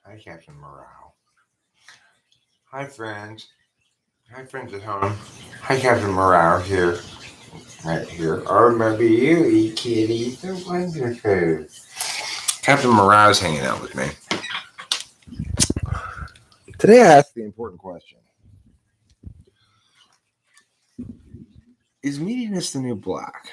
Hi, Captain Morale. Hi, friends. Hi, friends at home. Hi, Captain Morale here. Right here. Oh, remember you, kitty. So wonderful. Captain Morao's hanging out with me. Today I asked the important question. Is meatiness the new black?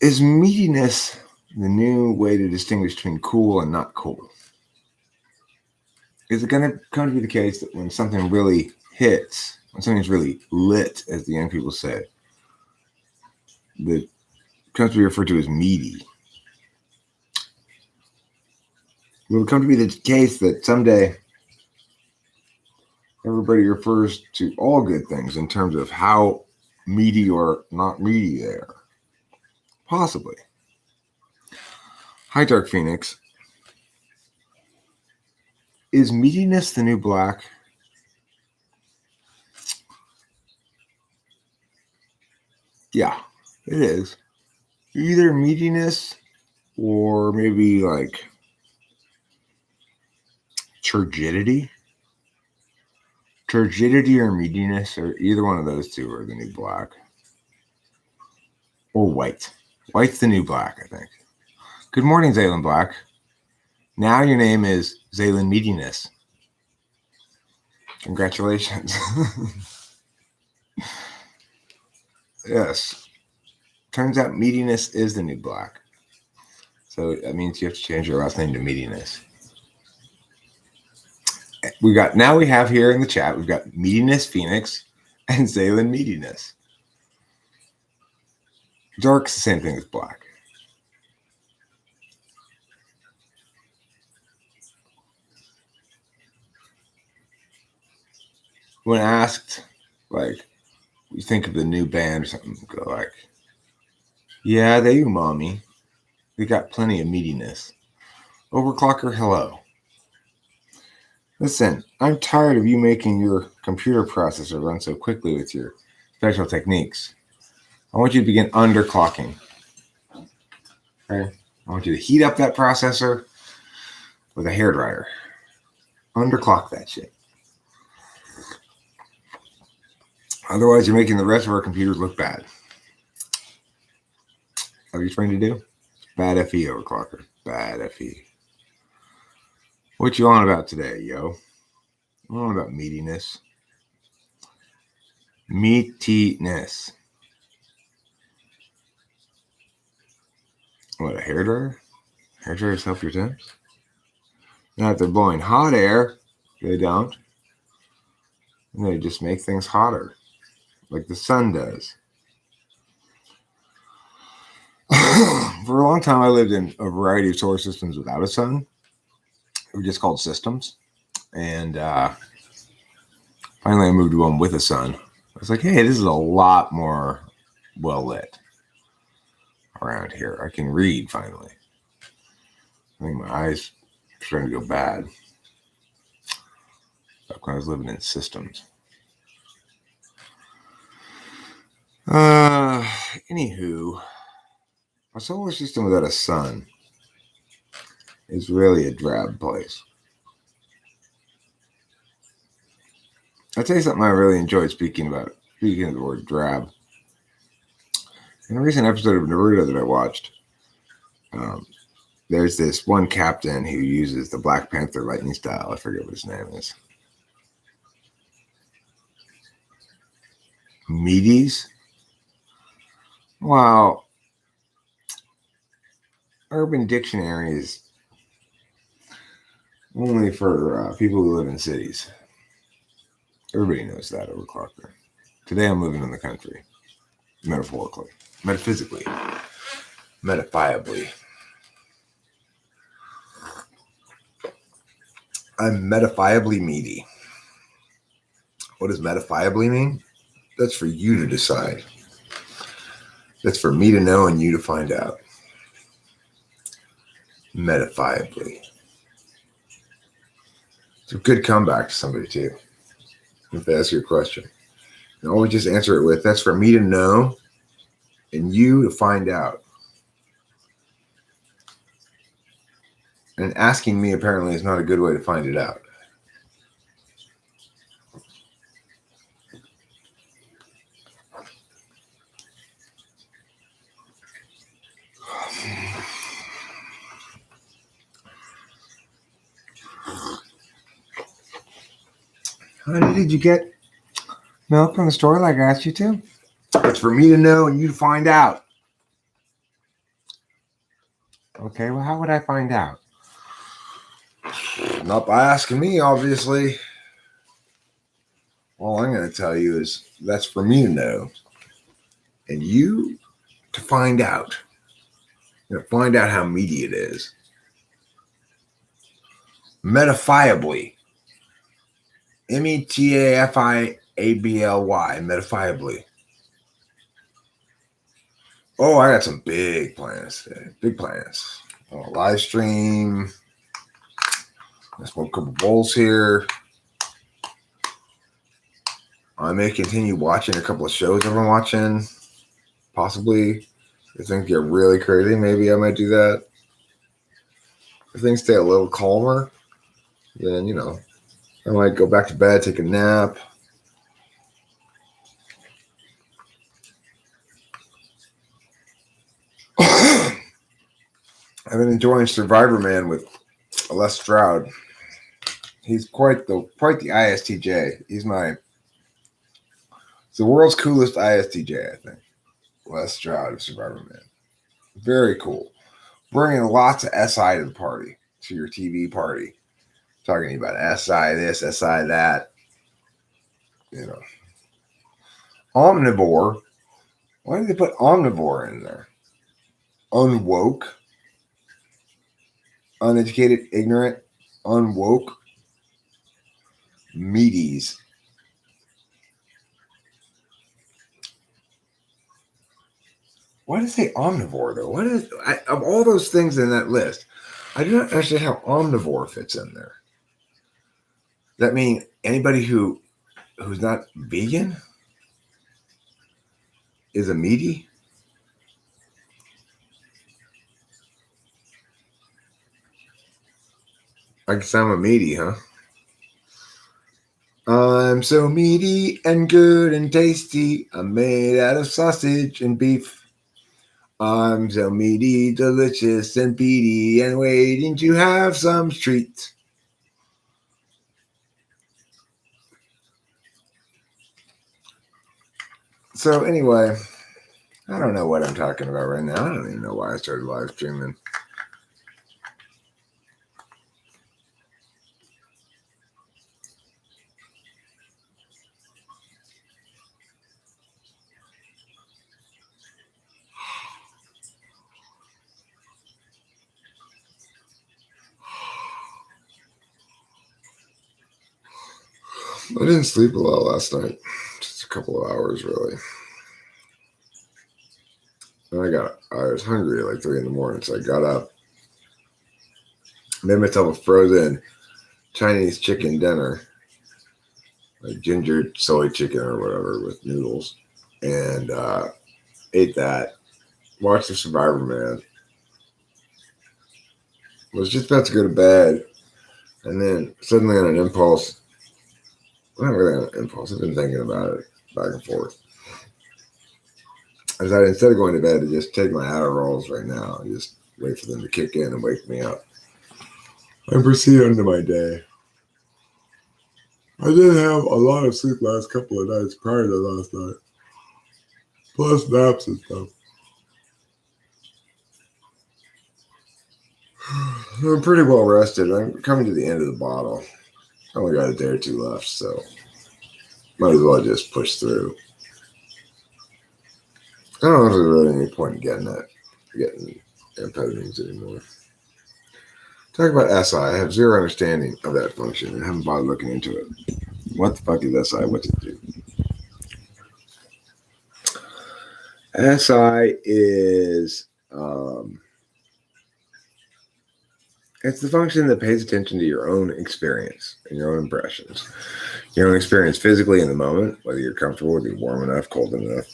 Is meatiness the new way to distinguish between cool and not cool? Is it going to come to be the case that when something really hits, when something's really lit, as the young people say, that comes to be referred to as meaty? Will it come to be the case that someday everybody refers to all good things in terms of how meaty or not meaty they are? Possibly. Hi, Dark Phoenix. Is meatiness the new black? Yeah, it is. Either meatiness or maybe like turgidity. Turgidity or meatiness, or either one of those two are the new black. Or white. White's the new black, I think. Good morning, Zaylen Black. Now your name is Zaylen Meatiness. Congratulations. Yes. Turns out meatiness is the new black. So that means you have to change your last name to Meatiness. We have here in the chat, we've got Meatiness Phoenix and Zaylen Meatiness. Dark's the same thing as black. When asked, like, you think of the new band or something, go like, yeah, they umami. They got plenty of meatiness. Overclocker, hello. Listen, I'm tired of you making your computer processor run so quickly with your special techniques. I want you to begin underclocking. Okay? I want you to heat up that processor with a hairdryer. Underclock that shit. Otherwise, you're making the rest of our computers look bad. What are you trying to do? Bad FE, overclocker. Bad FE. What you on about today, yo? I'm on about meatiness. Meatiness. What, a hairdryer? Hairdryers help your temps? Now, if they're blowing hot air, they don't. And they just make things hotter, like the sun does. For a long time, I lived in a variety of solar systems without a sun. They were just called systems. And finally, I moved to one with a sun. I was like, hey, this is a lot more well lit around here. I can read finally. I think my eyes are starting to go bad. Back when I was living in systems. Anywho, a solar system without a sun is really a drab place. I'll tell you something I really enjoyed speaking of the word drab. In a recent episode of Naruto that I watched, there's this one captain who uses the Black Panther lightning style. I forget what his name is. Meaties? Wow. Urban Dictionary is only for people who live in cities. Everybody knows that, overclocker. Today I'm living in the country. Metaphorically. Metaphysically. Metaphysically. I'm metaphysically meaty. What does metaphysically mean? That's for you to decide. That's for me to know and you to find out. Metaphysically. It's a good comeback to somebody, too. If they ask you a question. And always just answer it with, that's for me to know and you to find out. And asking me apparently is not a good way to find it out. Honey, did you get milk from the store like I asked you to? It's for me to know and you to find out. Okay, well, how would I find out? Not by asking me, obviously. All I'm going to tell you is that's for me to know and you to find out. Find out how meaty it is. Metafiably. Metafiably. Metafiably. Oh, I got some big plans today. Big plans. Live stream. I smoke a couple bowls here. I may continue watching a couple of shows I've been watching. Possibly. If things get really crazy, maybe I might do that. If things stay a little calmer, then, I might go back to bed, take a nap. I've been enjoying Survivor Man with Les Stroud. He's quite the ISTJ. He's the world's coolest ISTJ, I think. Les Stroud of Survivor Man. Very cool. Bringing lots of SI to the party, to your TV party. Talking about SI this, SI that. Omnivore. Why did they put omnivore in there? Unwoke. Uneducated, ignorant, unwoke. Meaties. Why does it say omnivore, though? Of all those things in that list, I do not understand how omnivore fits in there. Does that mean anybody who's not vegan is a meaty? I guess I'm a meaty, huh? I'm so meaty and good and tasty. I'm made out of sausage and beef. I'm so meaty, delicious, and beady, and waiting to have some treat. So anyway, I don't know what I'm talking about right now. I don't even know why I started live streaming. I didn't sleep a lot last night. Just a couple of hours, really. And I was hungry at like 3 a.m, so I got up, made myself a frozen Chinese chicken dinner, like ginger soy chicken or whatever with noodles, and ate that. Watched the Survivor Man. Was just about to go to bed, and then suddenly on an impulse, not really on an impulse, I've been thinking about it back and forth. I decided instead of going to bed to just take my Adderalls right now and just wait for them to kick in and wake me up and proceed into my day. I did have a lot of sleep last couple of nights prior to last night, plus naps and stuff. I'm pretty well rested. I'm coming to the end of the bottle. I only got a day or two left, so might as well just push through. I don't know if there's really any point in getting amphetamines anymore. Talk about SI. I have zero understanding of that function and haven't bothered looking into it. What the fuck is SI? What's it do? SI is it's the function that pays attention to your own experience and your own impressions. Your own experience physically in the moment, whether you're comfortable, whether you're warm enough, cold enough,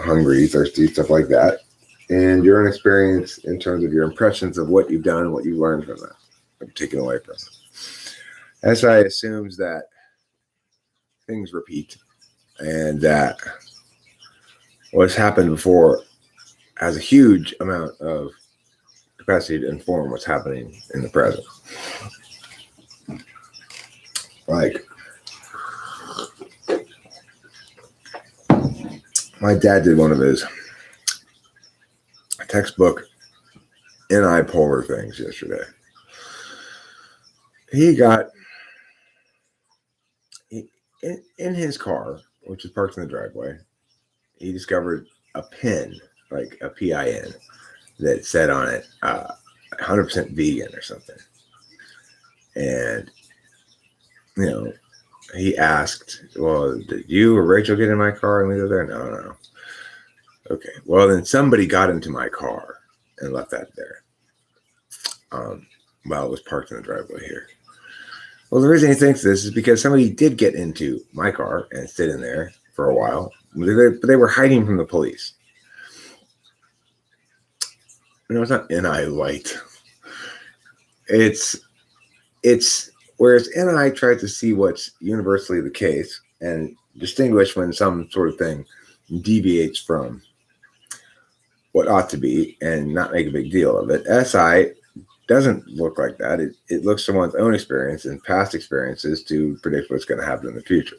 hungry, thirsty, stuff like that. and your own experience in terms of your impressions of what you've done and what you've learned from that, taken away from it. SI assumes that things repeat and that what's happened before has a huge amount of capacity to inform what's happening in the present. Like, my dad did one of his textbook NI polar things yesterday. He got in his car, which is parked in the driveway, he discovered a pin, like a PIN, that said on it 100% vegan or something. And, he asked, well, did you or Rachel get in my car and we go there? No. Okay, well, then somebody got into my car and left that there while it was parked in the driveway here. Well, the reason he thinks this is because somebody did get into my car and sit in there for a while, but they were hiding from the police. It's not NI light. It's whereas NI tries to see what's universally the case and distinguish when some sort of thing deviates from what ought to be and not make a big deal of it. SI doesn't look like that. It looks to one's own experience and past experiences to predict what's going to happen in the future.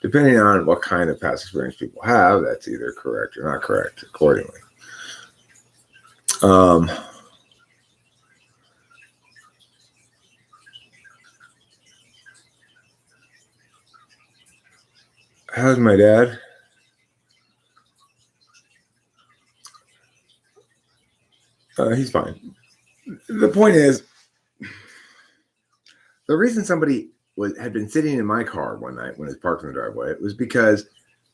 Depending on what kind of past experience people have, that's either correct or not correct accordingly. How's my dad? He's fine. The point is, the reason somebody had been sitting in my car one night when it was parked in the driveway was because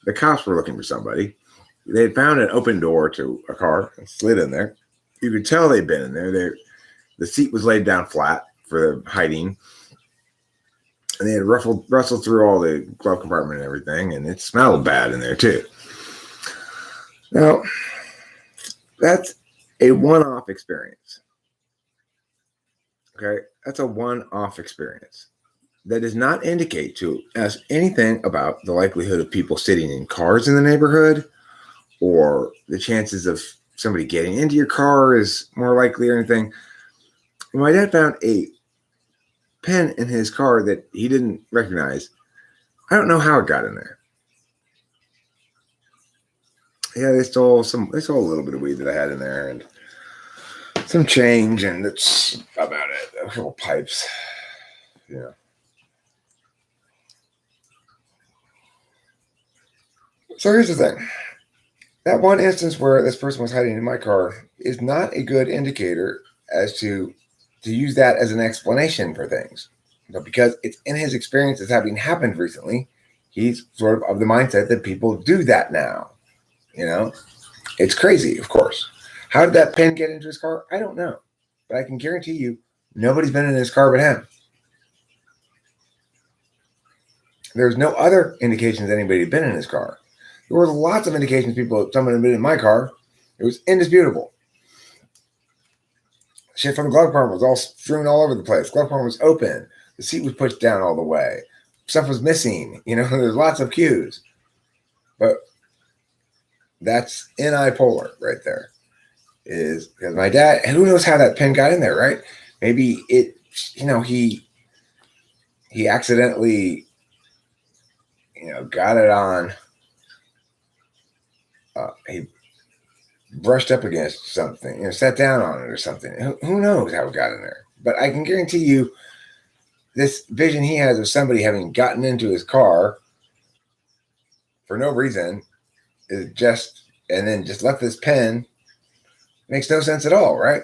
the cops were looking for somebody. They had found an open door to a car and slid in there. You could tell they'd been in there. The seat was laid down flat for hiding. And they had rustled through all the glove compartment and everything, and it smelled bad in there too. Now, that's a one-off experience. Okay, that's a one-off experience. That does not indicate to us anything about the likelihood of people sitting in cars in the neighborhood, or the chances of somebody getting into your car is more likely or anything. My dad found a pen in his car that he didn't recognize. I don't know how it got in there. Yeah, they stole a little bit of weed that I had in there and some change, and that's about it. A couple pipes. Yeah. So here's the thing. That one instance where this person was hiding in my car is not a good indicator as to use that as an explanation for things. But because it's in his experience as having happened recently, he's sort of the mindset that people do that now. It's crazy, of course. How did that pen get into his car? I don't know. But I can guarantee you, nobody's been in his car but him. There's no other indications that anybody had been in his car. There were lots of indications someone had been in my car. It was indisputable. Shit from the glove compartment was all strewn all over the place. Glove compartment was open. The seat was pushed down all the way. Stuff was missing. There's lots of cues. But that's NI polar right there. Is because my dad, who knows how that pen got in there, right? Maybe it, he accidentally, got it on. He brushed up against something, sat down on it or something. Who knows how it got in there? But I can guarantee you, this vision he has of somebody having gotten into his car for no reason is and then just left this pen. Makes no sense at all, right?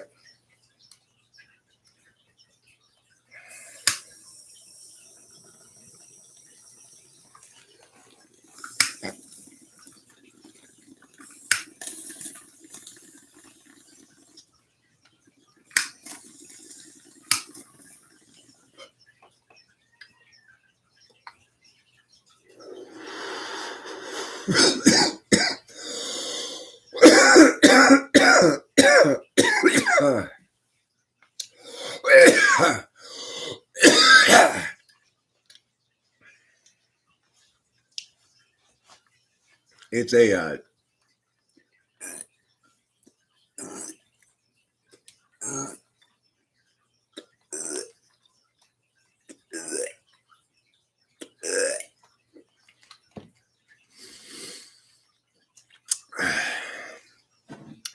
It's a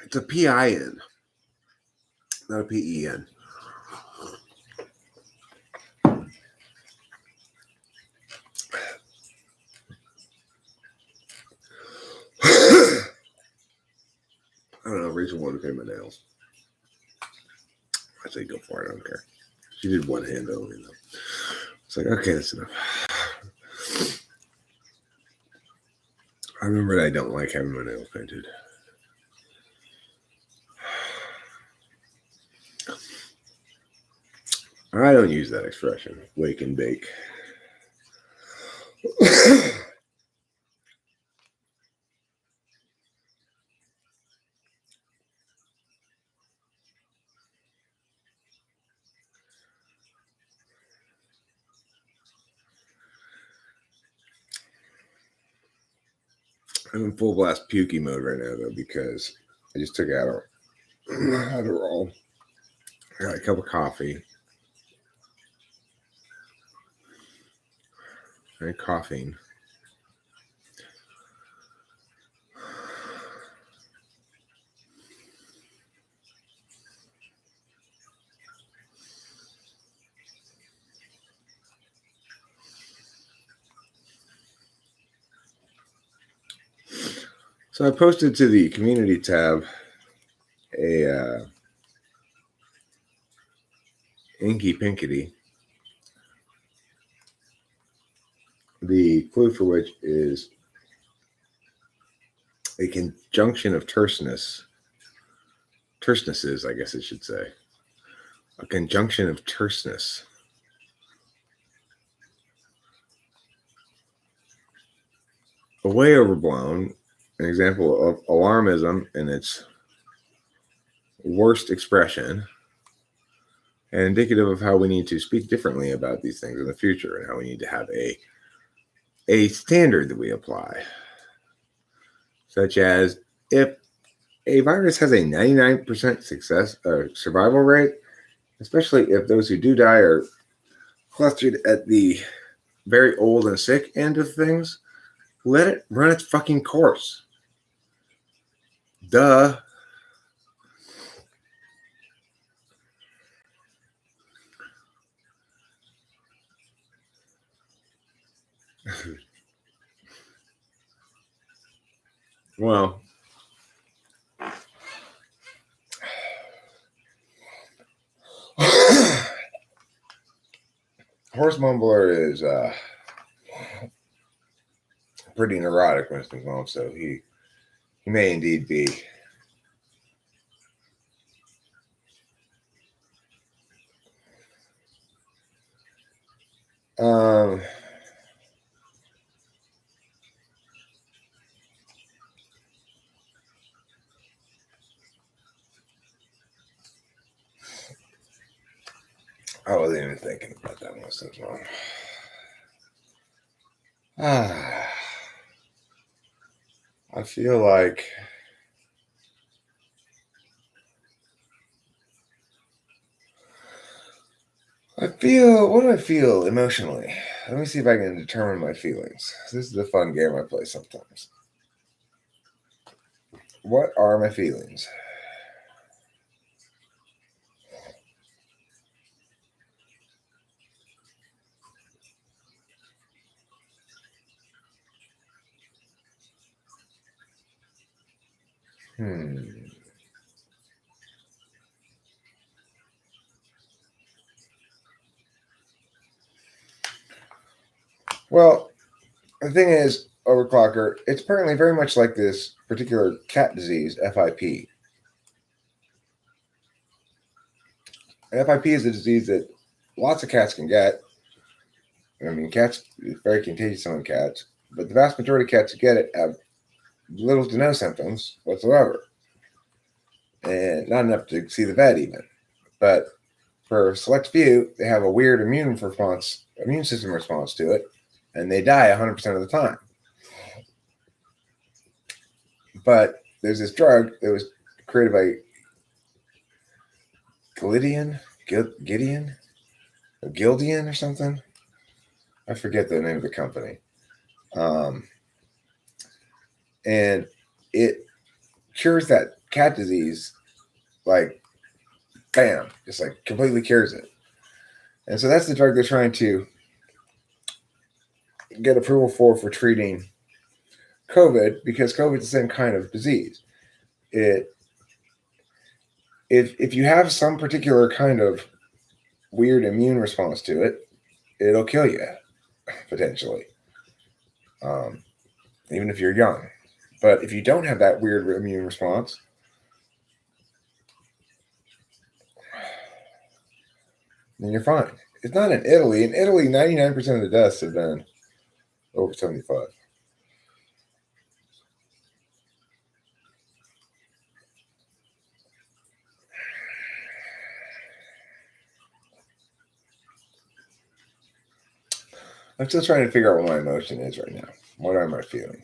it's a PIN, not a PEN. I don't know. Rachel wanted to paint my nails. I say go for it. I don't care. She did one hand only though. It's like, okay, that's enough. I remember that I don't like having my nails painted. I don't use that expression, wake and bake. I'm in full blast pukey mode right now though because I just took Adderall. I got a cup of coffee. And caffeine. So I posted to the community tab a inky pinkety, the clue for which is a conjunction of tersenesses, I guess it should say. A conjunction of terseness. Way overblown, an example of alarmism in its worst expression, and indicative of how we need to speak differently about these things in the future and how we need to have a standard that we apply. Such as if a virus has a 99% survival rate, especially if those who do die are clustered at the very old and sick end of things, let it run its fucking course. Duh. Well, Horse Mumbler is pretty neurotic when it's involved, so he may indeed be I wasn't even thinking about that most of the time. I feel like what do I feel emotionally? Let me see if I can determine my feelings. This is a fun game I play sometimes. What are my feelings? Well, the thing is, Overclocker, it's apparently very much like this particular cat disease, FIP. FIP is a disease that lots of cats can get. I mean, cats is very contagious among cats, but the vast majority of cats who get it have little to no symptoms whatsoever, and not enough to see the vet even. But for a select few, they have a weird immune system response to it, and they die 100% of the time. But there's this drug that was created by Gideon or something. I forget the name of the company. And it cures that cat disease, like, bam, just like completely cures it. And so that's the drug they're trying to get approval for treating COVID, because COVID is the same kind of disease. If you have some particular kind of weird immune response to it, it'll kill you potentially, even if you're young. But if you don't have that weird immune response, then you're fine. It's not in Italy. In Italy, 99% of the deaths have been over 75. I'm still trying to figure out what my emotion is right now. What am I feeling?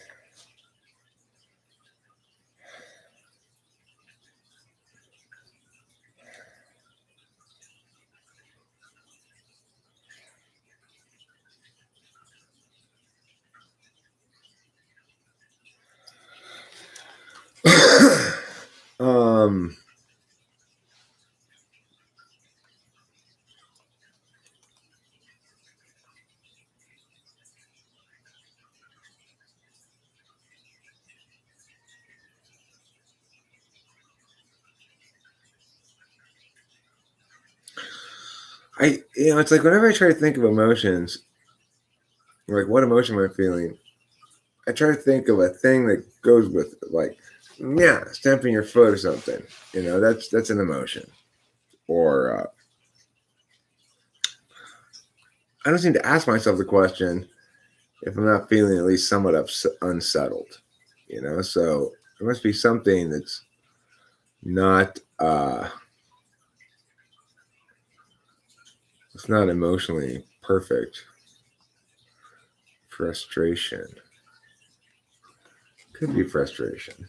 It's like whenever I try to think of emotions, like what emotion am I feeling? I try to think of a thing that goes with it, like, yeah, stamping your foot or something. That's an emotion. Or I don't seem to ask myself the question if I'm not feeling at least somewhat unsettled. So there must be something that's not it's not emotionally perfect. Frustration. Could be frustration.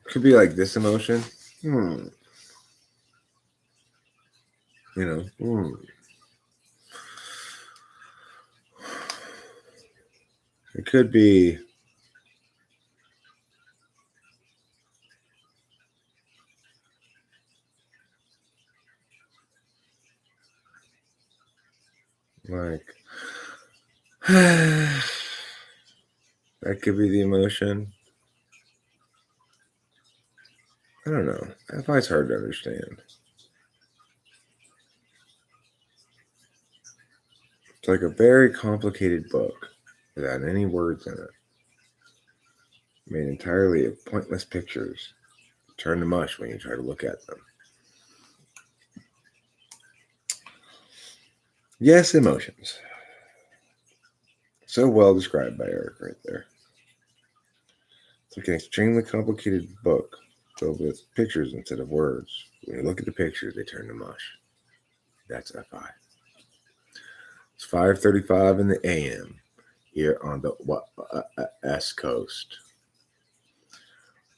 Could be like this emotion. It could be like that could be the emotion. I don't know. That's why it's hard to understand. It's like a very complicated book without any words in it. Made entirely of pointless pictures. Turn to mush when you try to look at them. Yes, emotions. So well described by Eric right there. It's like an extremely complicated book filled with pictures instead of words. When you look at the pictures, they turn to mush. That's F5. It's 5:35 in the AM here on the West Coast.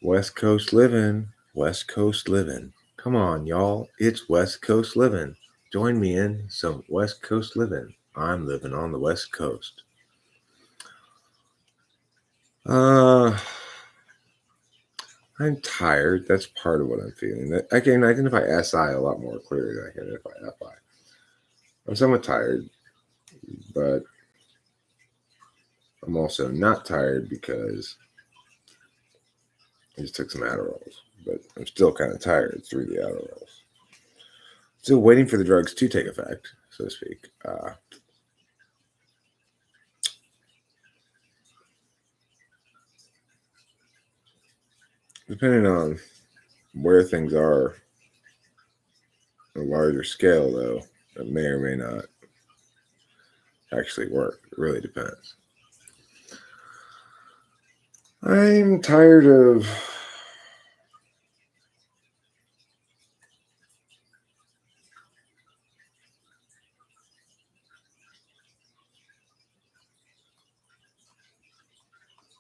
West Coast living. West Coast living. Come on, y'all. It's West Coast living. Join me in some West Coast living. I'm living on the West Coast. I'm tired. That's part of what I'm feeling. I can identify SI a lot more clearly than I can identify FI. I'm somewhat tired, but I'm also not tired because I just took some Adderalls. But I'm still kind of tired through the Adderalls. Still waiting for the drugs to take effect, so to speak. Depending on where things are on a larger scale, though, it may or may not actually work. It really depends. I'm tired of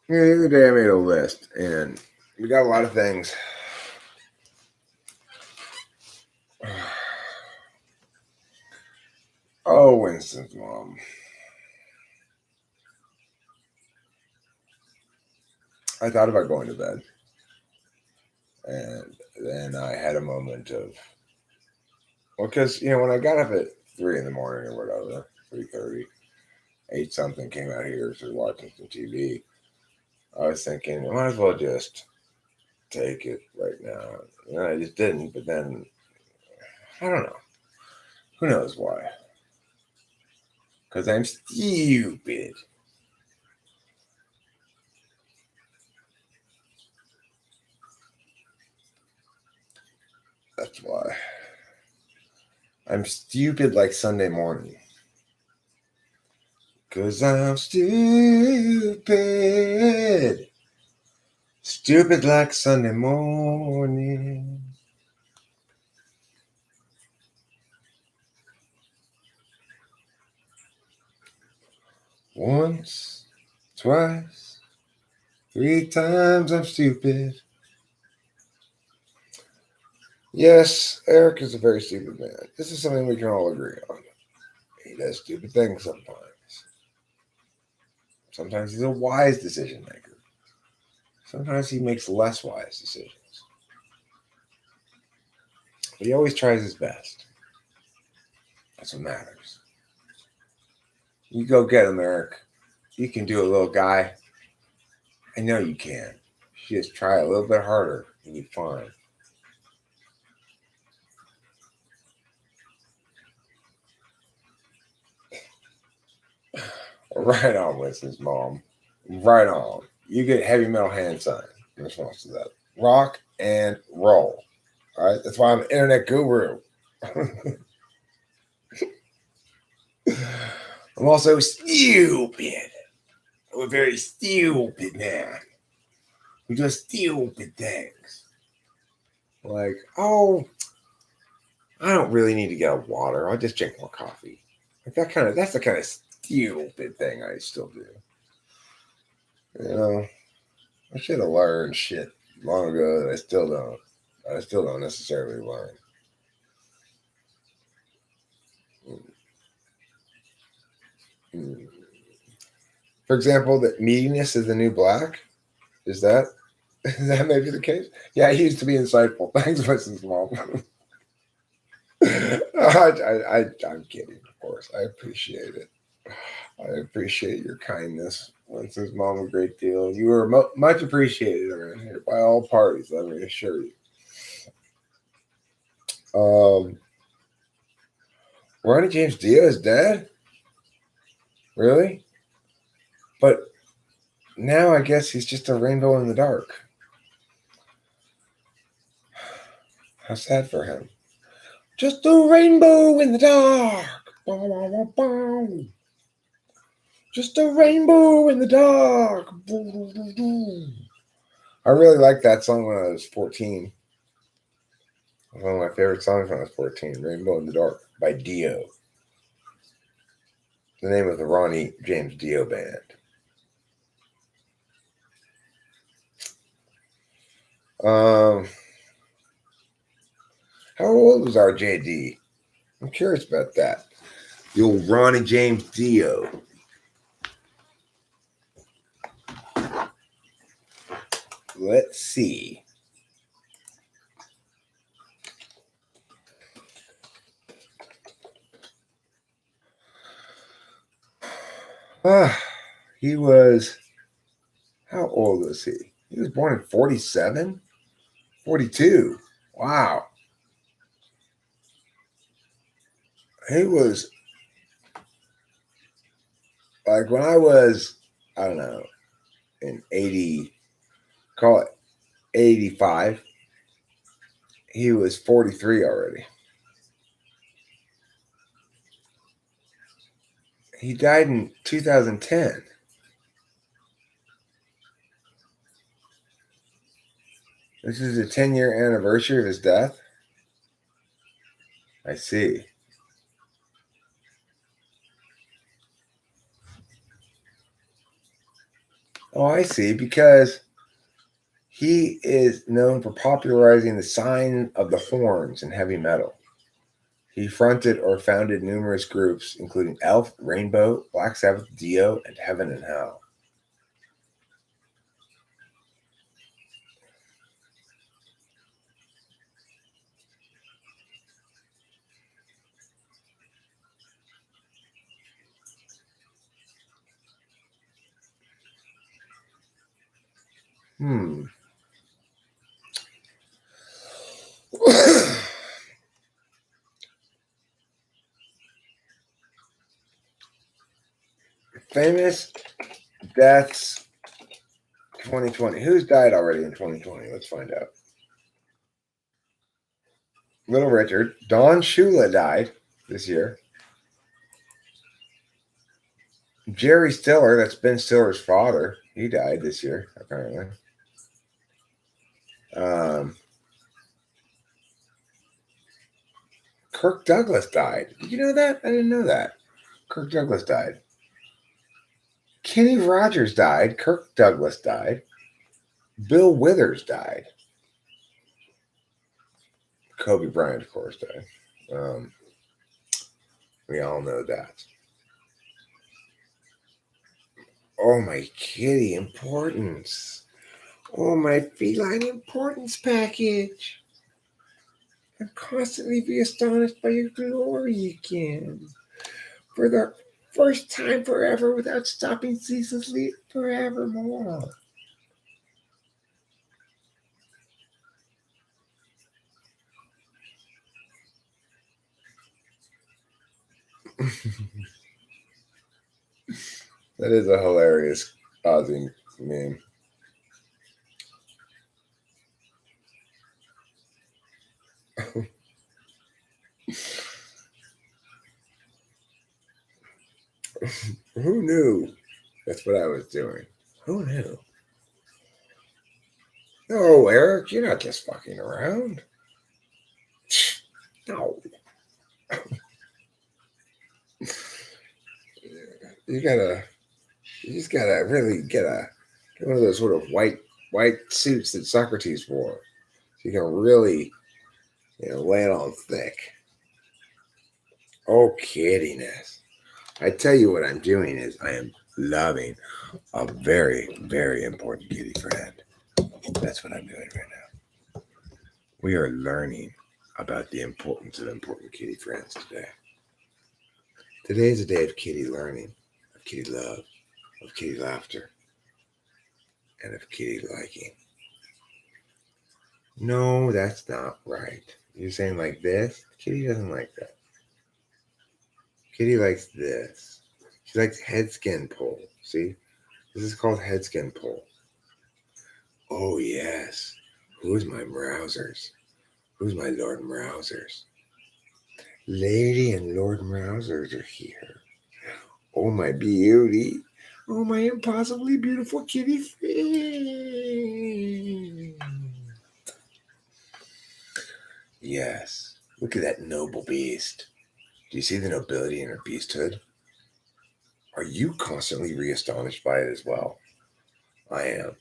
the other day I made a list and we got a lot of things. Oh, Winston's mom. I thought about going to bed. And then I had a moment of, well, because, when I got up at 3 in the morning or whatever, 3:30, ate something, came out here, started watching some TV, I was thinking, I might as well just take it right now. And I just didn't, but then, I don't know. Who knows why? Because I'm stupid. That's why. I'm stupid like Sunday morning. Because I'm stupid. Stupid like Sunday morning. Once, twice, 3 times I'm stupid. Yes, Eric is a very stupid man. This is something we can all agree on. He does stupid things sometimes. Sometimes he's a wise decision maker. Sometimes he makes less wise decisions. But he always tries his best. That's what matters. You go get him, Eric. You can do it, little guy. I know you can. You just try a little bit harder. You'll be fine. Right on, Winston's mom. Right on. You get heavy metal hand sign in response to that. Rock and roll. All right. That's why I'm an internet guru. I'm also stupid. I'm a very stupid man who does stupid things. Like, oh, I don't really need to get a water. I'll just drink more coffee. Like that's the kind of stupid thing I still do. I should have learned shit long ago that I still don't. I still don't necessarily learn. For example, that meatiness is the new black. Is that is that maybe the case? Yeah, he used to be insightful. Thanks, Mrs. Mom. I'm kidding, of course. I appreciate it. I appreciate your kindness. Mrs. Mom, a great deal. You are much appreciated around here by all parties. Let me assure you. Ronnie James Dio is dead. Really? But now I guess he's just a rainbow in the dark. How sad for him. Just a rainbow in the dark. Just a rainbow in the dark. I really liked that song when I was 14. It was one of my favorite songs when I was 14. Rainbow in the Dark by Dio. The name of the Ronnie James Dio band. How old was RJD? I'm curious about that. The old Ronnie James Dio. Let's see. He was, how old was he? He was born in 47? 42. Wow. He was, like when I was, I don't know, in 80, call it 85, he was 43 already. He died in 2010. This is the 10-year anniversary of his death? I see. Oh, I see. Because he is known for popularizing the sign of the horns in heavy metal. He fronted or founded numerous groups, including Elf, Rainbow, Black Sabbath, Dio, and Heaven and Hell. Famous deaths 2020. Who's died already in 2020? Let's find out. Little Richard. Don Shula died this year. Jerry Stiller, that's Ben Stiller's father, he died this year, apparently. Kirk Douglas died. Did you know that? I didn't know that. Kirk Douglas died. Kenny Rogers died. Kirk Douglas died. Bill Withers died. Kobe Bryant, of course, died. We all know that. Oh, my kitty importance. Oh, my feline importance package. I'm constantly be astonished by your glory again. For the first time forever without stopping ceaselessly forevermore. That is a hilarious Ozzy meme. Who knew that's what I was doing? Who knew? No, Eric, you're not just fucking around. No. You just gotta really get one of those sort of white suits that Socrates wore. So you can really, lay it on thick. Oh, kiddiness. I tell you what I'm doing is I am loving a very, very important kitty friend. That's what I'm doing right now. We are learning about the importance of important kitty friends today. Today is a day of kitty learning, of kitty love, of kitty laughter, and of kitty liking. No, that's not right. You're saying like this? Kitty doesn't like that. Kitty likes this. She likes head skin pull. See? This is called head skin pull. Oh, yes. Who's my Mrousers? Who's my Lord Mrousers? Lady and Lord Mrousers are here. Oh, my beauty. Oh, my impossibly beautiful kitty friend. Yes. Look at that noble beast. Do you see the nobility in her beasthood? Are you constantly re-astonished by it as well? I am.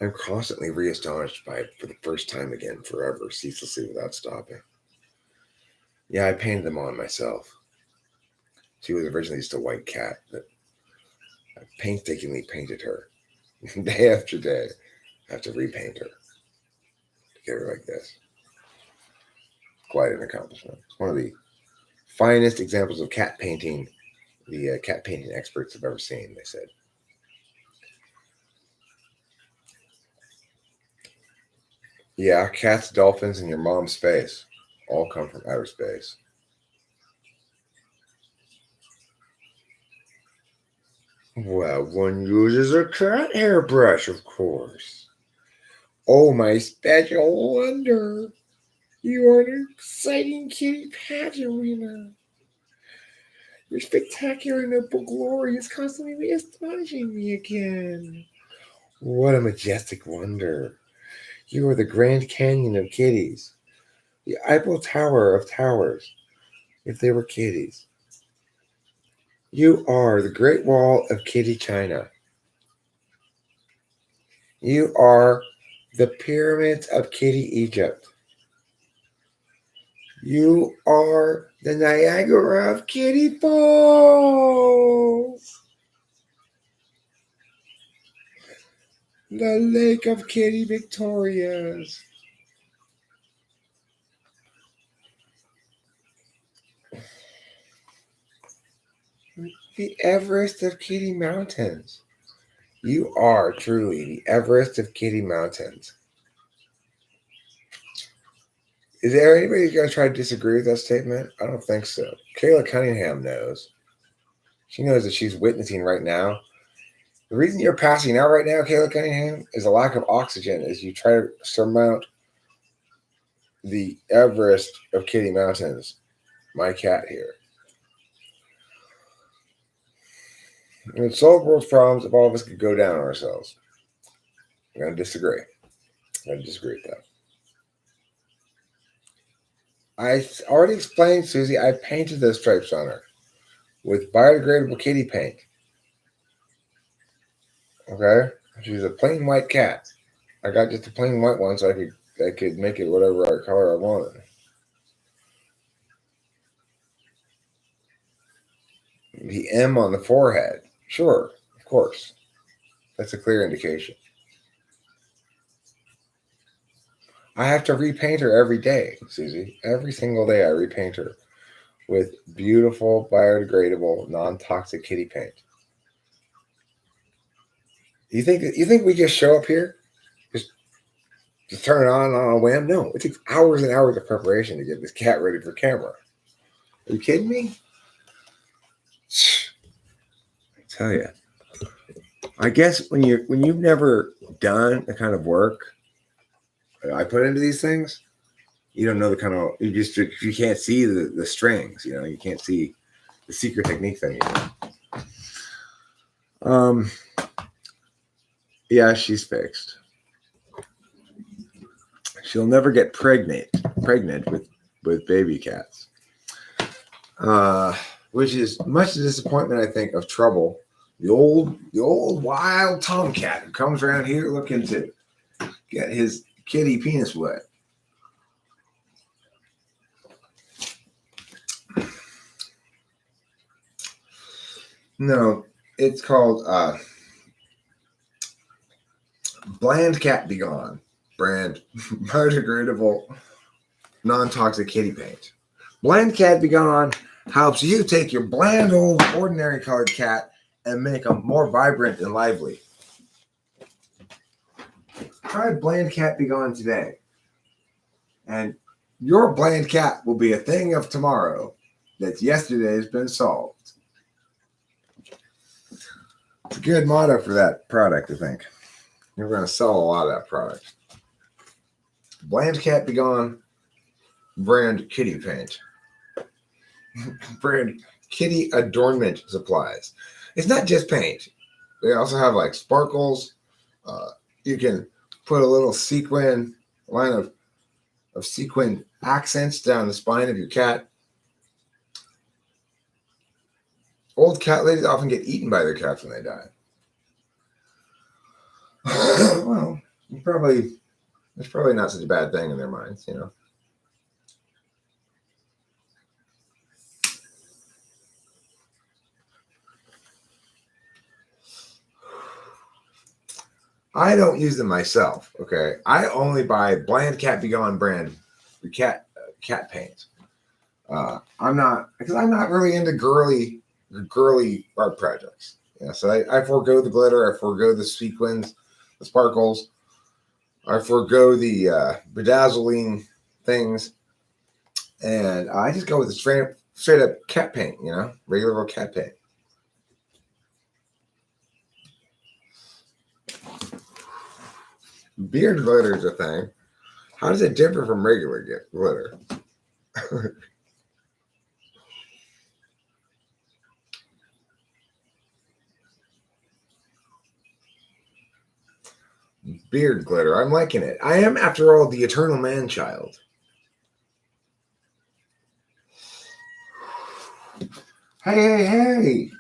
I'm constantly re-astonished by it for the first time again, forever, ceaselessly, without stopping. Yeah, I painted them on myself. She was originally just a white cat, but I painstakingly painted her day after day. I have to repaint her to get her like this. Quite an accomplishment. It's one of the finest examples of cat painting the cat painting experts have ever seen, they said. Yeah, cats, dolphins, and your mom's face all come from outer space. Well, one uses a cat hairbrush, of course. Oh, my special wonder. You are an exciting kitty pageant winner. Your spectacular noble glory is constantly astonishing me again. What a majestic wonder. You are the Grand Canyon of kitties, the Eiffel Tower of towers, if they were kitties. You are the Great Wall of Kitty China. You are the pyramids of Kitty Egypt. You are the Niagara of Kitty Falls. The Lake of Kitty Victorias. The Everest of Kitty Mountains. You are truly the Everest of Kitty Mountains. Is there anybody who's going to try to disagree with that statement? I don't think so. Kayla Cunningham knows. She knows that she's witnessing right now. The reason you're passing out right now, Kayla Cunningham, is a lack of oxygen as you try to surmount the Everest of Kitty Mountains. My cat here. It would solve world problems if all of us could go down on ourselves. I'm going to disagree. I'm going to disagree with that. I already explained, Susie, I painted those stripes on her with biodegradable kitty paint. Okay? She's a plain white cat. I got just a plain white one so I could make it whatever color I wanted. The M on the forehead. Sure, of course. That's a clear indication. I have to repaint her every day, Susie. Every single day I repaint her with beautiful, biodegradable, non-toxic kitty paint. You think we just show up here? Just turn it on a whim? No, it takes hours and hours of preparation to get this cat ready for camera. Are you kidding me? I tell you. I guess when you've never done the kind of work I put into these things, you don't know the kind of you can't see the strings. You can't see the secret techniques anymore. Yeah, she's fixed. She'll never get pregnant with baby cats, which is much the disappointment, I think, of Trouble, the old wild tomcat who comes around here looking to get his kitty penis wet. No, it's called Bland Cat Be Gone brand biodegradable non-toxic kitty paint. Bland Cat Be Gone helps you take your bland old ordinary colored cat and make them more vibrant and lively. Try Bland Cat Be Gone today, and your bland cat will be a thing of tomorrow that yesterday has been solved. It's a good motto for that product, I think. You're going to sell a lot of that product. Bland Cat Be Gone brand kitty paint. Brand kitty adornment supplies. It's not just paint. They also have like sparkles. You can put a little line of sequin accents down the spine of your cat. Old cat ladies often get eaten by their cats when they die. Well, it's probably not such a bad thing in their minds, I don't use them myself. Okay, I only buy Bland Cat Be Gone brand cat paint. I'm not really into girly art projects. Yeah, so I forego the glitter. I forego the sequins, the sparkles. I forego the bedazzling things, and I just go with the straight up cat paint. Regular old cat paint. Beard glitter is a thing. How does it differ from regular glitter? Beard glitter. I'm liking it. I am, after all, the eternal man-child. Hey.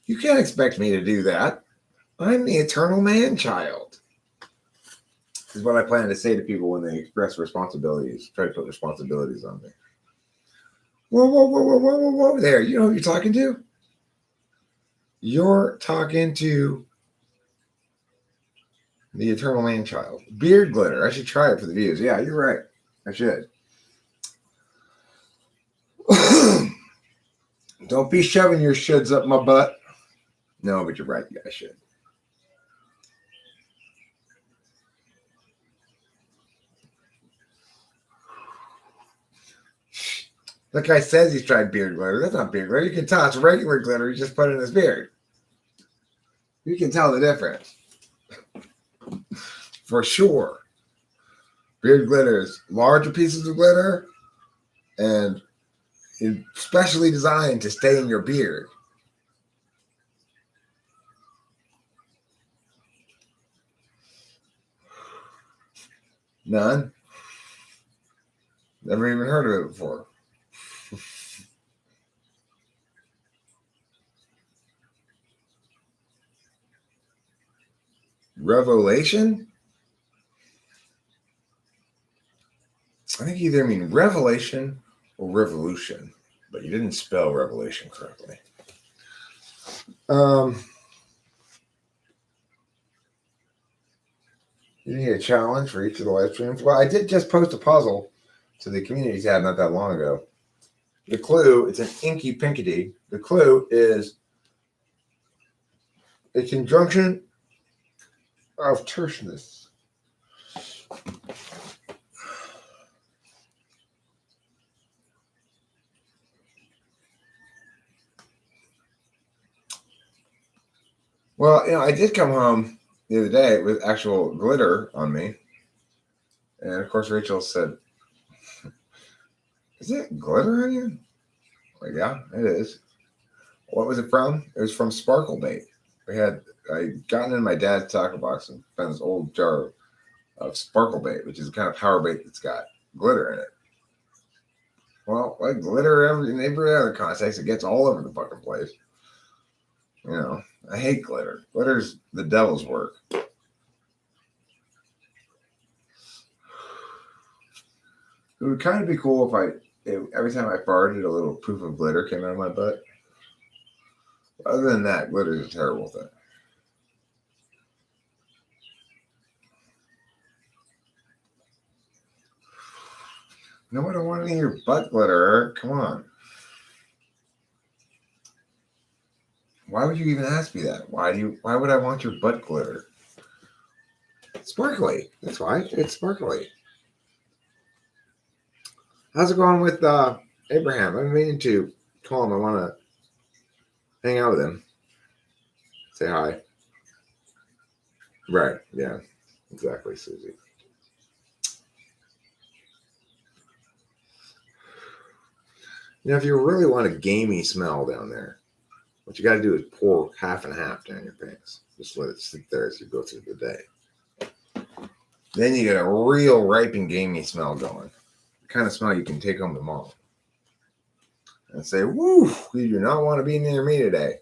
You can't expect me to do that. I'm the eternal man-child. This is what I plan to say to people when they express responsibilities. Try to put responsibilities on me. Whoa there. You know who you're talking to? You're talking to the eternal man-child. Beard glitter. I should try it for the views. Yeah, you're right. I should. Don't be shoving your shoulds up my butt. No, but you're right. Yeah, I should. The guy says he's tried beard glitter. That's not beard glitter. You can tell it's regular glitter. You just put in his beard. You can tell the difference. For sure. Beard glitter is larger pieces of glitter and specially designed to stay in your beard. None. Never even heard of it before. Revelation? I think you either mean revelation or revolution, but you didn't spell revelation correctly. You need a challenge for each of the live streams? Well, I did just post a puzzle to the community tab not that long ago. The clue, it's an inky pinkety. The clue is a conjunction of terseness. Well, I did come home the other day with actual glitter on me. And of course, Rachel said, "Is it glitter on you?" Like, yeah, it is. What was it from? It was from Sparkle Bait. I gotten in my dad's tackle box and found this old jar of Sparkle Bait, which is a kind of power bait that's got glitter in it. Well, like glitter in every other context, it gets all over the fucking place. I hate glitter. Glitter's the devil's work. It would kind of be cool if every time I farted, a little poof of glitter came out of my butt. Other than that, glitter is a terrible thing. No, I don't want any of your butt glitter. Come on. Why would you even ask me that? Why would I want your butt glitter? Sparkly. That's why. It's sparkly. How's it going with Abraham? I've been meaning to call him. I want to hang out with him. Say hi. Right. Yeah. Exactly, Susie. If you really want a gamey smell down there, what you got to do is pour half and half down your pants. Just let it sit there as you go through the day. Then you get a real ripe and gamey smell going. The kind of smell you can take home to mom. And say, "Woo, you do not want to be near me today."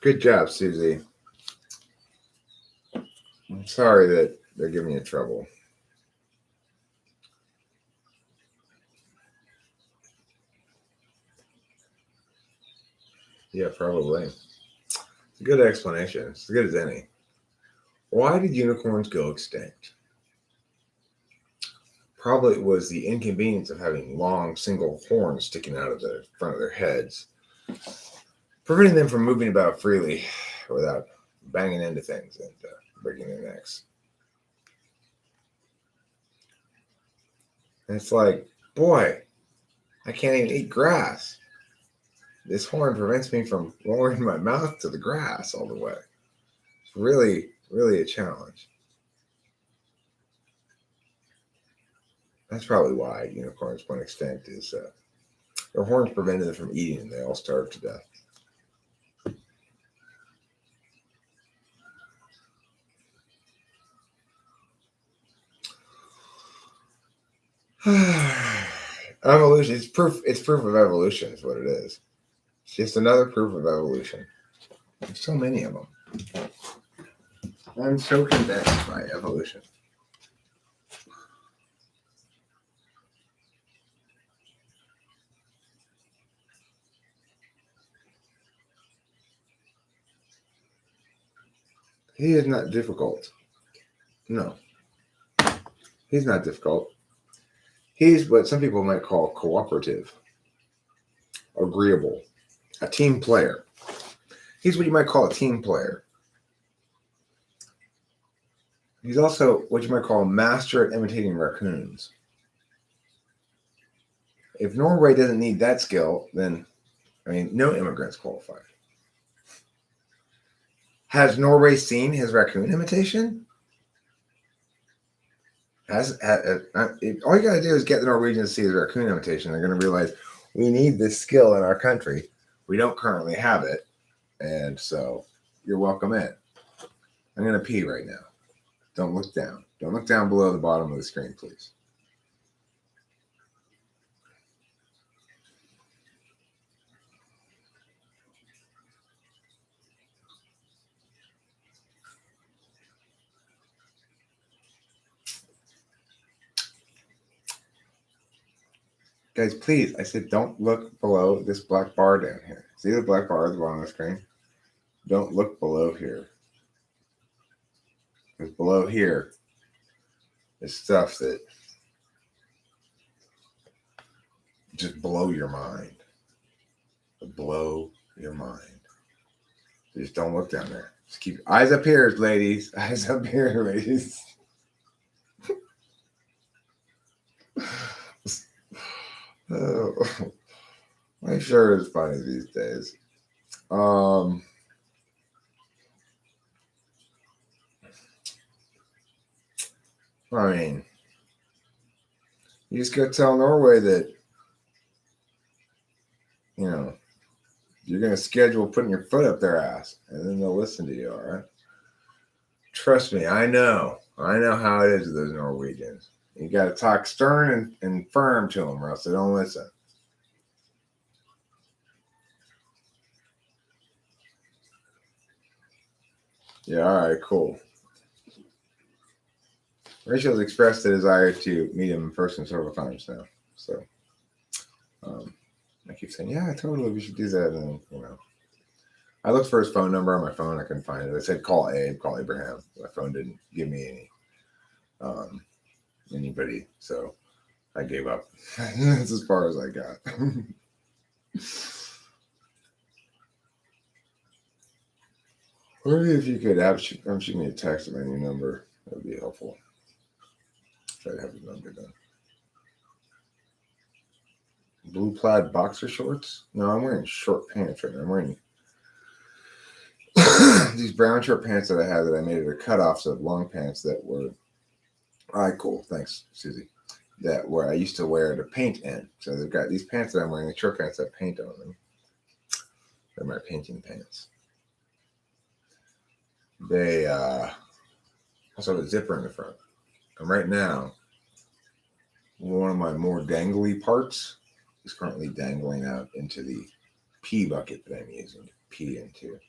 Good job, Susie. I'm sorry that they're giving you trouble. Yeah, probably. It's a good explanation. It's as good as any. Why did unicorns go extinct? Probably it was the inconvenience of having long single horns sticking out of the front of their heads, preventing them from moving about freely without banging into things and breaking their necks. And it's like, boy, I can't even eat grass. This horn prevents me from lowering my mouth to the grass all the way. It's really, really a challenge. That's probably why unicorns went extinct. Is their horns prevented them from eating, and they all starved to death. Evolution. It's proof. It's proof of evolution. Is what it is. It's just another proof of evolution. There's so many of them. I'm so convinced by evolution. He is not difficult. No, he's not difficult. He's what some people might call cooperative, agreeable, a team player. He's what you might call a team player. He's also what you might call a master at imitating raccoons. If Norway doesn't need that skill, then, no immigrants qualify. Has Norway seen his raccoon imitation? All you got to do is get the Norwegians to see his raccoon imitation. They're going to realize we need this skill in our country. We don't currently have it. And so you're welcome in. I'm going to pee right now. Don't look down. Don't look down below the bottom of the screen, please. Guys, please, I said don't look below this black bar down here. See the black bar at the bottom of the screen? Don't look below here. Because below here is stuff that just blow your mind. Blow your mind. Just don't look down there. Just keep eyes up here, ladies. Eyes up here, ladies. Oh, life sure is funny these days. You just gotta tell Norway that, you're gonna schedule putting your foot up their ass, and then they'll listen to you, all right? Trust me, I know how it is with those Norwegians. You gotta talk stern and firm to them, or else they don't listen. Yeah, all right, cool. Rachel's expressed a desire to meet him in person several times now. So I keep saying, yeah, totally, we should do that. And, I looked for his phone number on my phone. I couldn't find it. I said, call Abe, call Abraham. My phone didn't give me anybody. So I gave up. That's as far as I got. Maybe if you could shoot me a text with my new number, that would be helpful. Try to have his number done. Blue plaid boxer shorts? No, I'm wearing short pants right now. I'm wearing these brown short pants that I had that I made at a cutoffs of long pants that were, all right, cool. Thanks, Susie. That where I used to wear to paint in. So they've got these pants that I'm wearing, the short pants that paint on them. They're my painting pants. They also have a zipper in the front. And right now, one of my more dangly parts is currently dangling out into the pee bucket that I'm using to pee into.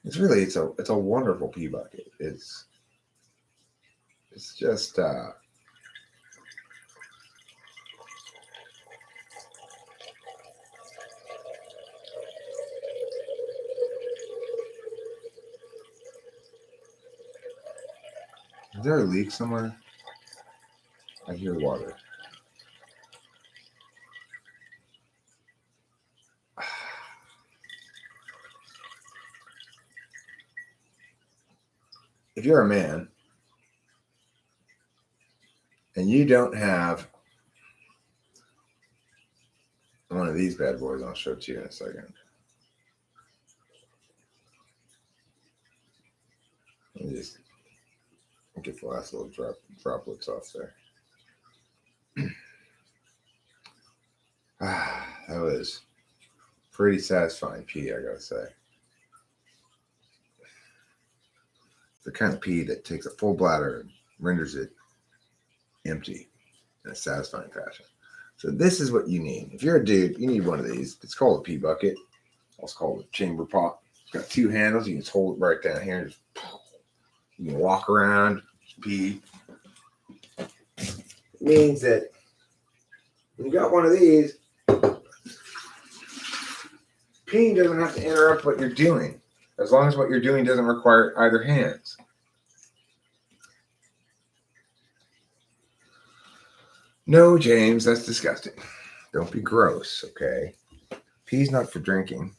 It's a wonderful pee bucket. It's just is there a leak somewhere? I hear water. If you're a man and you don't have one of these bad boys, I'll show it to you in a second. Let me just get the last little droplets off there. that was pretty satisfying pee, I gotta say. The kind of pee that takes a full bladder and renders it empty in a satisfying fashion. So this is what you need. If you're a dude, you need one of these. It's called a pee bucket. Also called a chamber pot. It's got two handles. You can just hold it right down here. And just, you can walk around, pee. It means that when you got one of these, peeing doesn't have to interrupt what you're doing, as long as what you're doing doesn't require either hands. No, James, that's disgusting. Don't be gross, okay? Pee's not for drinking.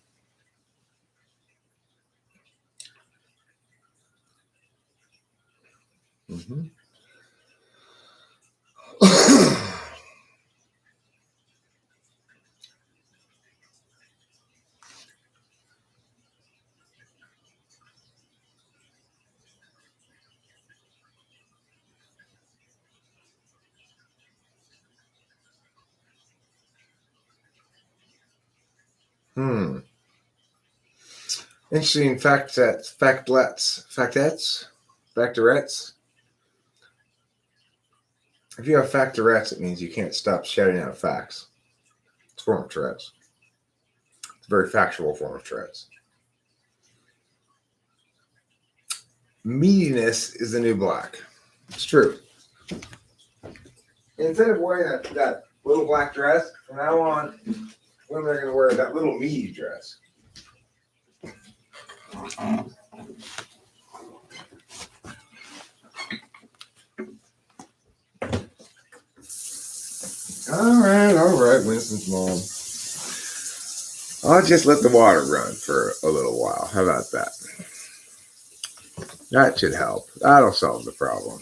Mm-hmm. Interesting factettes. If you have factorettes, it means you can't stop shouting out facts. It's a form of Tourette's. It's a very factual form of Tourette's. Meatiness is the new black. It's true. Instead of wearing that little black dress, from now on, women are going to wear that little meaty dress. All right, Winston's mom. I'll just let the water run for a little while. How about that? That should help. That'll solve the problem.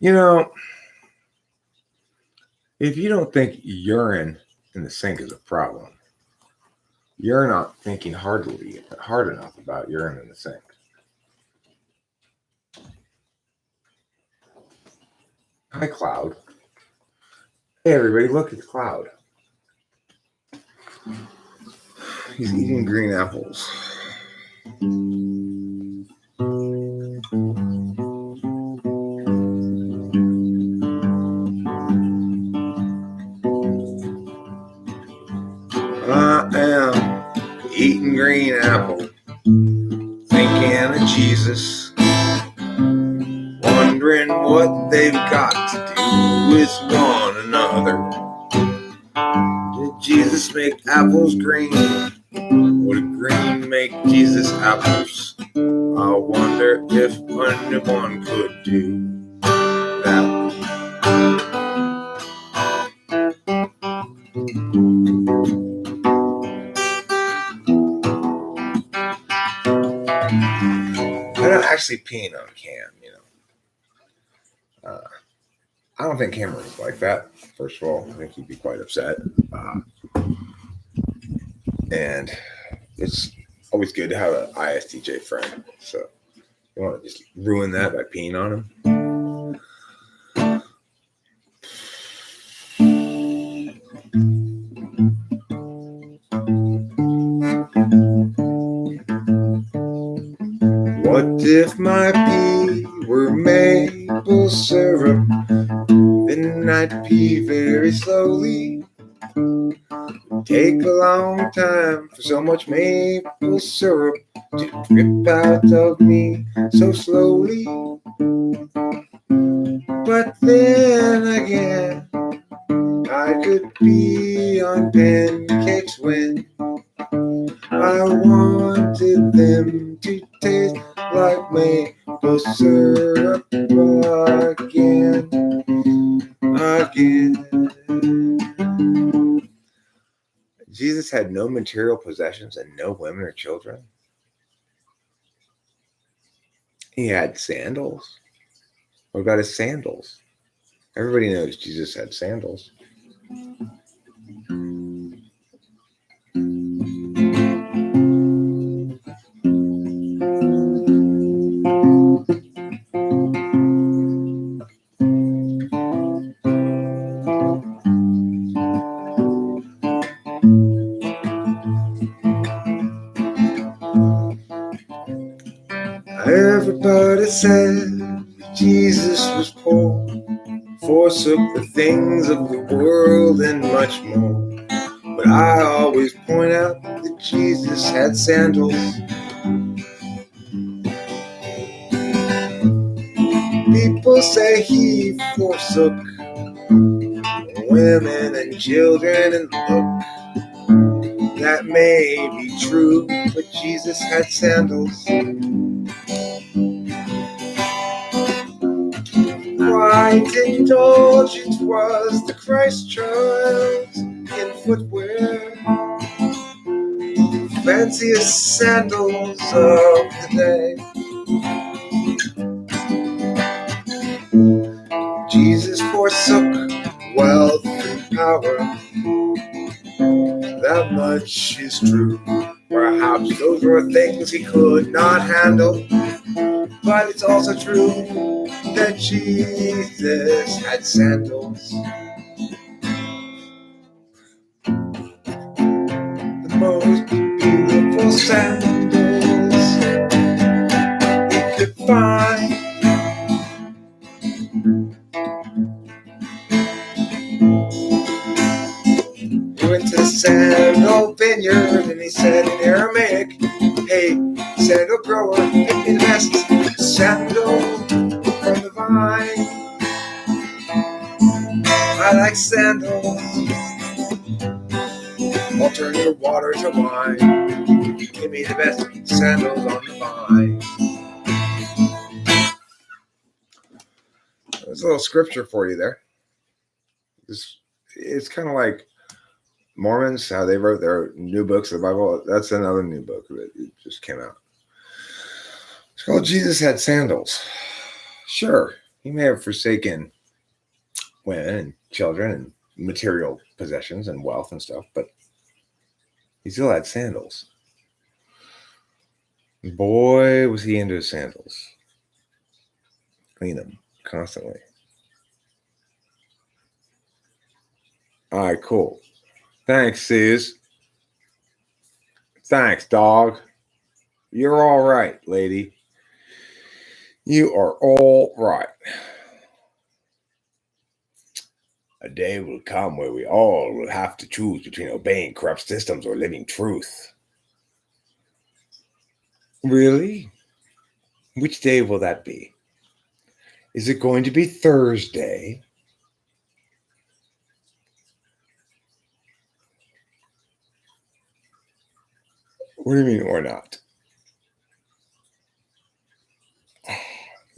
You know, if you don't think urine in the sink is a problem, you're not thinking hard enough about urine in the sink. Hi, Cloud. Hey, everybody, look at Cloud. He's eating green apples. I am eating green apple, thinking of Jesus, wondering what they've got to do with one another. Did Jesus make apples green? Would green make Jesus apples? I wonder if only one could do that. I'm not actually peeing on Cam, you know. I don't think Cameron would like that. First of all, I think he'd be quite upset. And it's always good to have an ISTJ friend. So you want to just ruin that by peeing on him? What if my pee were maple syrup? Then I'd pee very slowly. It'd take a long time for so much maple syrup to drip out of me so slowly. But then again, I could be on pancakes when I wanted them to taste like maple syrup again. Jesus had no material possessions and no women or children. He had sandals. What about his sandals? Everybody knows Jesus had sandals. Everybody said Jesus was poor, forsook the things of the world and much more. But I always point out that Jesus had sandals. People say he forsook women and children, and look, that may be true, but Jesus had sandals. Quite indulgent was the Christ child in footwear, fanciest sandals of the day. Jesus forsook wealth and power, that much is true. Perhaps those were things he could not handle, but it's also true that Jesus had sandals. The most beautiful sandals he could find. He went to the sandal vineyard and he said in Aramaic, "Hey, sandal grower, pick me the best sandal from the vine. I like sandals. I'll turn your water to wine. Give me the best sandals on the vine." There's a little scripture for you there. It's kind of like Mormons, how they wrote their new books of the Bible. That's another new book that just came out. It's called Jesus Had Sandals. Sure, he may have forsaken women and children and material possessions and wealth and stuff, but he still had sandals. Boy, was he into his sandals. Clean them constantly. All right, cool. Thanks, Sis. Thanks, dog. You're all right, lady. You are all right. A day will come where we all will have to choose between obeying corrupt systems or living truth. Really? Which day will that be? Is it going to be Thursday? What do you mean, or not?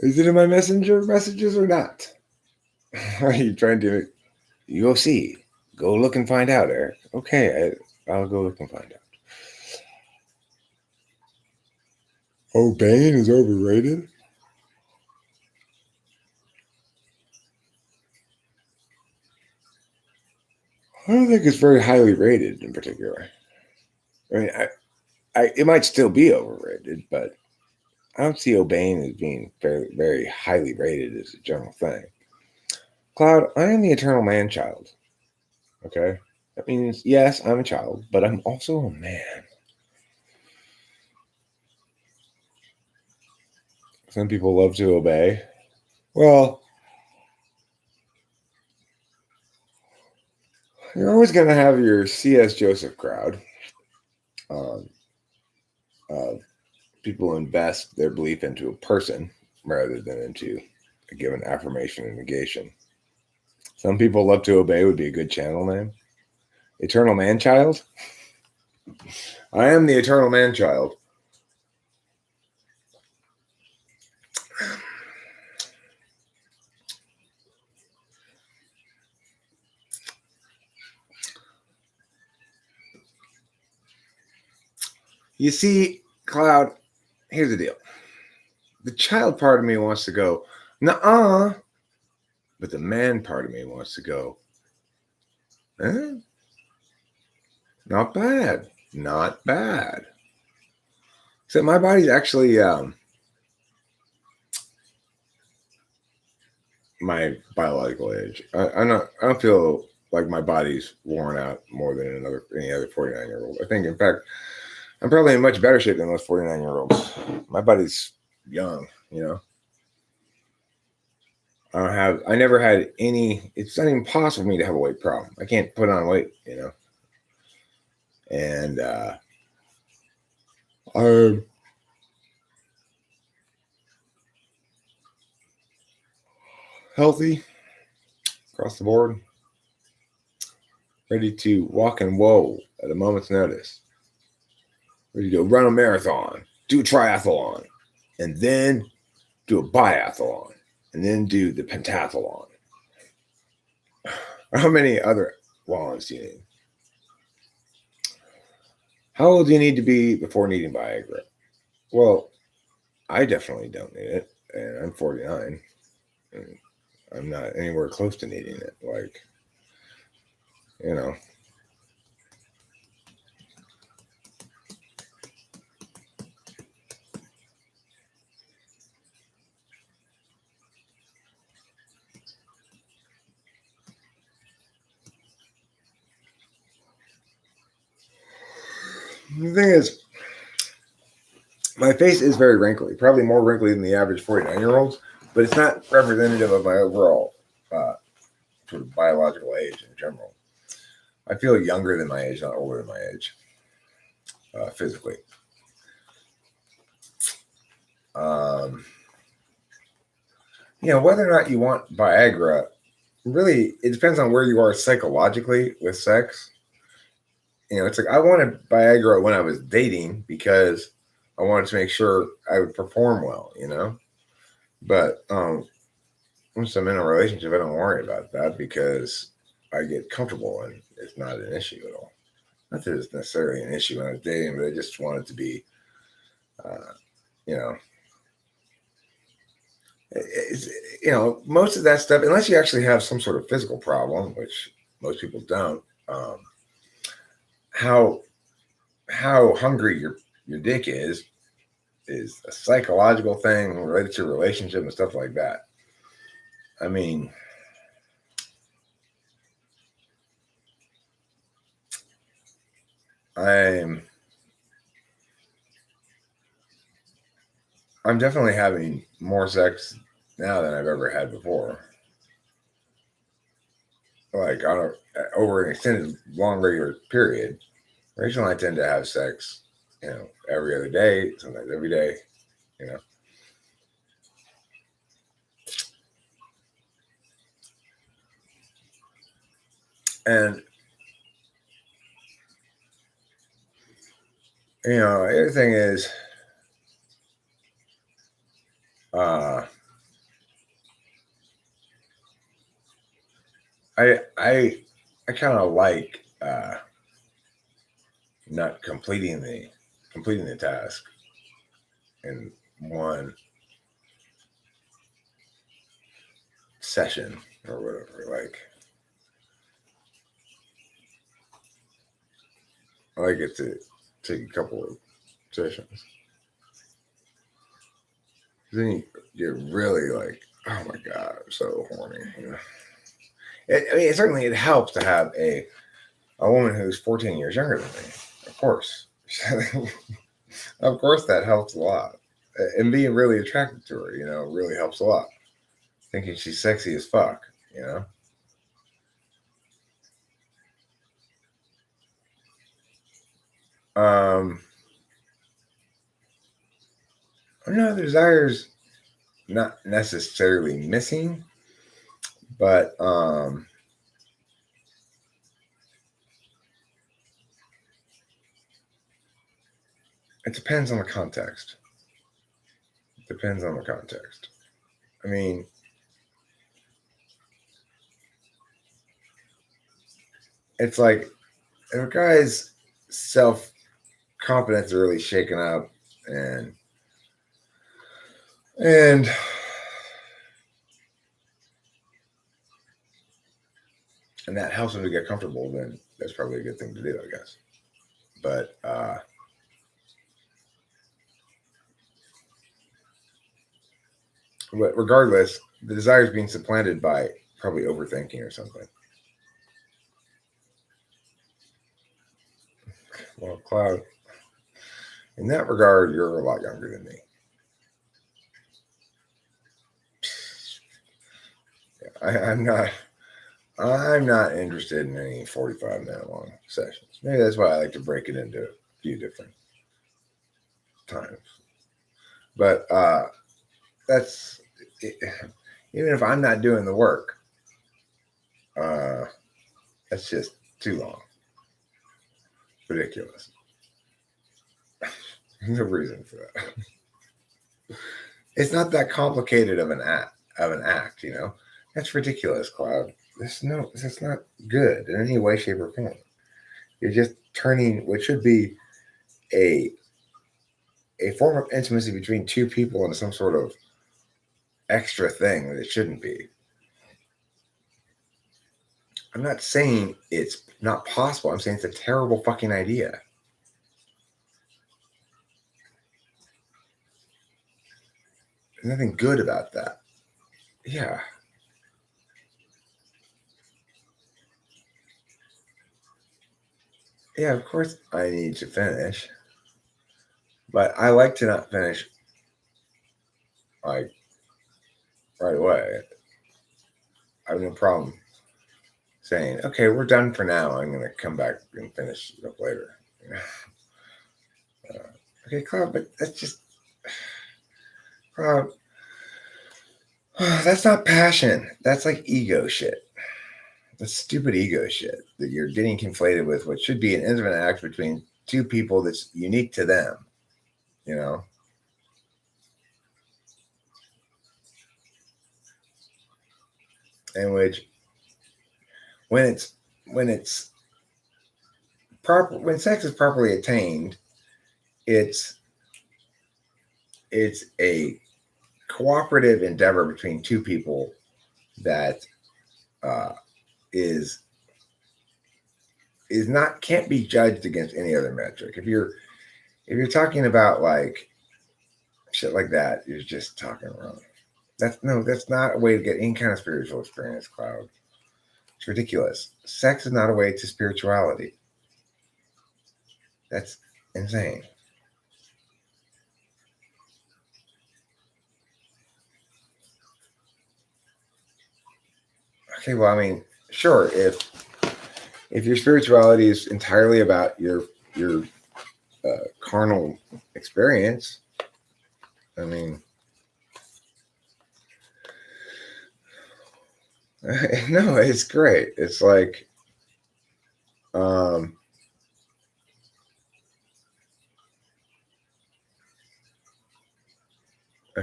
Is it in my messenger messages or not? Are you trying to... You'll see. Go look and find out, Eric. Okay, I'll go look and find out. Obeying is overrated? I don't think it's very highly rated in particular. I mean, it might still be overrated, but I don't see obeying as being very, very highly rated as a general thing. Cloud, I am the eternal man-child. Okay? That means, yes, I'm a child, but I'm also a man. Some people love to obey. Well, you're always going to have your C.S. Joseph crowd. People invest their belief into a person rather than into I give an affirmation and negation. Some people love to obey would be a good channel name. Eternal man child. I am the eternal man child. You see, Cloud, here's the deal. The child part of me wants to go, nuh-uh. But the man part of me wants to go, not bad. Not bad. So my body's actually my biological age. I don't feel like my body's worn out more than any other 49-year-old. I think, in fact, I'm probably in much better shape than those 49-year-olds. My body's young, you know. I never had any, it's not even possible for me to have a weight problem. I can't put on weight, you know. And I'm healthy across the board, ready to walk and whoa at a moment's notice. Ready to go run a marathon, do a triathlon, and then do a biathlon, and then do the pentathlon. How many other lawns do you need? How old do you need to be before needing Viagra? Well, I definitely don't need it, and I'm 49. And I'm not anywhere close to needing it. Like, you know. The thing is, my face is very wrinkly, probably more wrinkly than the average 49-year-olds, but it's not representative of my overall sort of biological age in general. I feel younger than my age, not older than my age, physically. Whether or not you want Viagra, really, it depends on where you are psychologically with sex. It's like I wanted Viagra when I was dating because I wanted to make sure I would perform well, But once I'm in a relationship, I don't worry about that because I get comfortable and it's not an issue at all. Not that it's necessarily an issue when I was dating, but I just wanted to be, most of that stuff, unless you actually have some sort of physical problem, which most people don't, how hungry your dick is a psychological thing related to a relationship and stuff like that. I mean, I'm definitely having more sex now than I've ever had before. Like over an extended, long, regular period. Originally, I tend to have sex, every other day, sometimes every day, And the other thing is, I kind of like not completing the task in one session or whatever. Like, I like it to take a couple of sessions. Then you get really like, oh my god, I'm so horny. Certainly it helps to have a woman who's 14 years younger than me, of course. Of course, that helps a lot. And being really attracted to her, really helps a lot. Thinking she's sexy as fuck, No desires not necessarily missing, but it depends on the context. Depends on the context. I mean, it's like if a guy's self-confidence is really shaken up and that helps him to get comfortable, then that's probably a good thing to do, I guess. But regardless, the desire is being supplanted by probably overthinking or something. Well, Cloud, in that regard, you're a lot younger than me. I'm not interested in any 45-minute long sessions. Maybe that's why I like to break it into a few different times. But that's even if I'm not doing the work, that's just too long. Ridiculous. No reason for that. It's not that complicated of an act, you know. That's ridiculous, Cloud. That's not good in any way, shape, or form. You're just turning what should be a form of intimacy between two people into some sort of extra thing that it shouldn't be. I'm not saying it's not possible. I'm saying it's a terrible fucking idea. There's nothing good about that. Yeah. Yeah, of course I need to finish. But I like to not finish like right away. I have no problem saying, okay, we're done for now. I'm going to come back and finish it up later. Okay, Cloud, but that's just Cloud. That's not passion. That's like ego shit. That's stupid ego shit that you're getting conflated with what should be an intimate act between two people that's unique to them. You know? In which when sex is properly attained, it's a cooperative endeavor between two people that is not can't be judged against any other metric. If you're talking about like shit like that, you're just talking wrong. That's not a way to get any kind of spiritual experience, Cloud. It's ridiculous. Sex is not a way to spirituality. That's insane. Okay, well, I mean, sure, if your spirituality is entirely about your carnal experience, I mean, no, it's great. It's like, I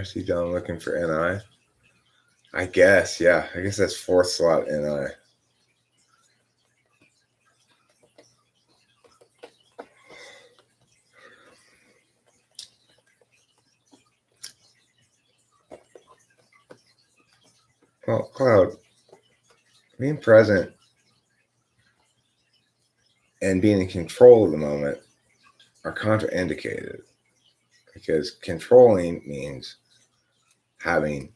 see Don looking for NI. I guess, yeah. I guess that's fourth slot NI. Well, Cloud, being present and being in control of the moment are contraindicated because controlling means having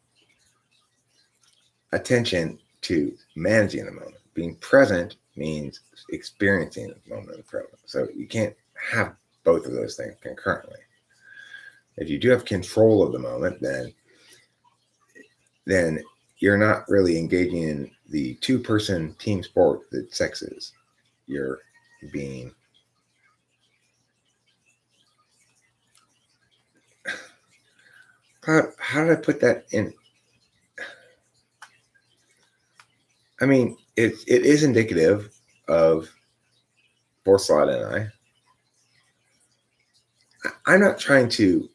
attention to managing the moment. Being present means experiencing the moment of present. So you can't have both of those things concurrently. If you do have control of the moment, then you're not really engaging in the two-person team sport that sex is. You're being How did I put that in? I mean, it is indicative of fourth slot NI. I'm not trying to.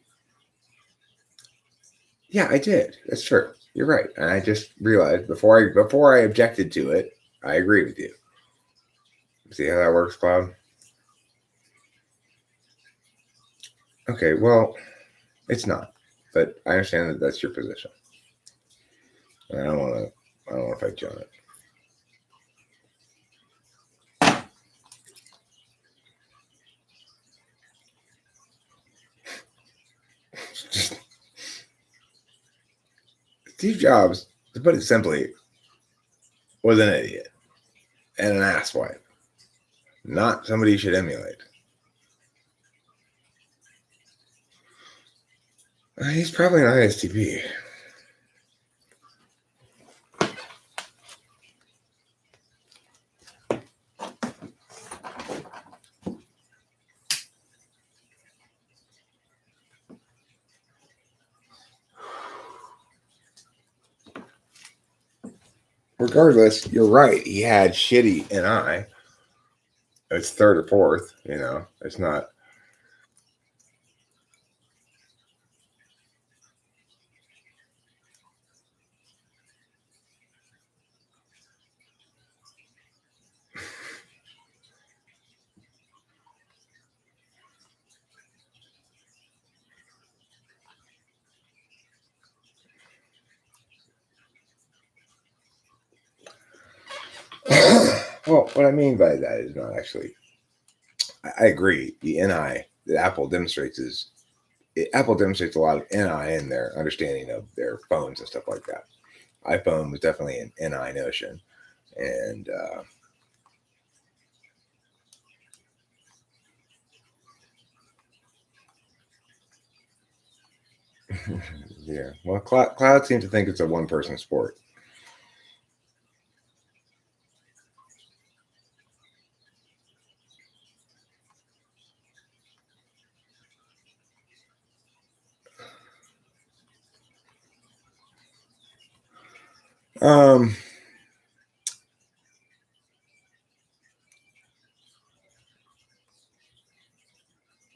Yeah, I did. That's true. You're right. And I just realized before I objected to it, I agree with you. See how that works, Cloud? Okay, well, it's not. But I understand that that's your position. And I don't want to fight you on it. Just Steve Jobs, to put it simply, was an idiot and an asswipe. Not somebody you should emulate. He's probably an ISTP. Regardless, you're right. He had shitty NI. It's third or fourth, It's not. Well, what I mean by that is not actually. I agree. The NI that Apple demonstrates Apple demonstrates a lot of NI in their understanding of their phones and stuff like that. iPhone was definitely an NI notion, and yeah. Well, Cloud seems to think it's a one-person sport. Um,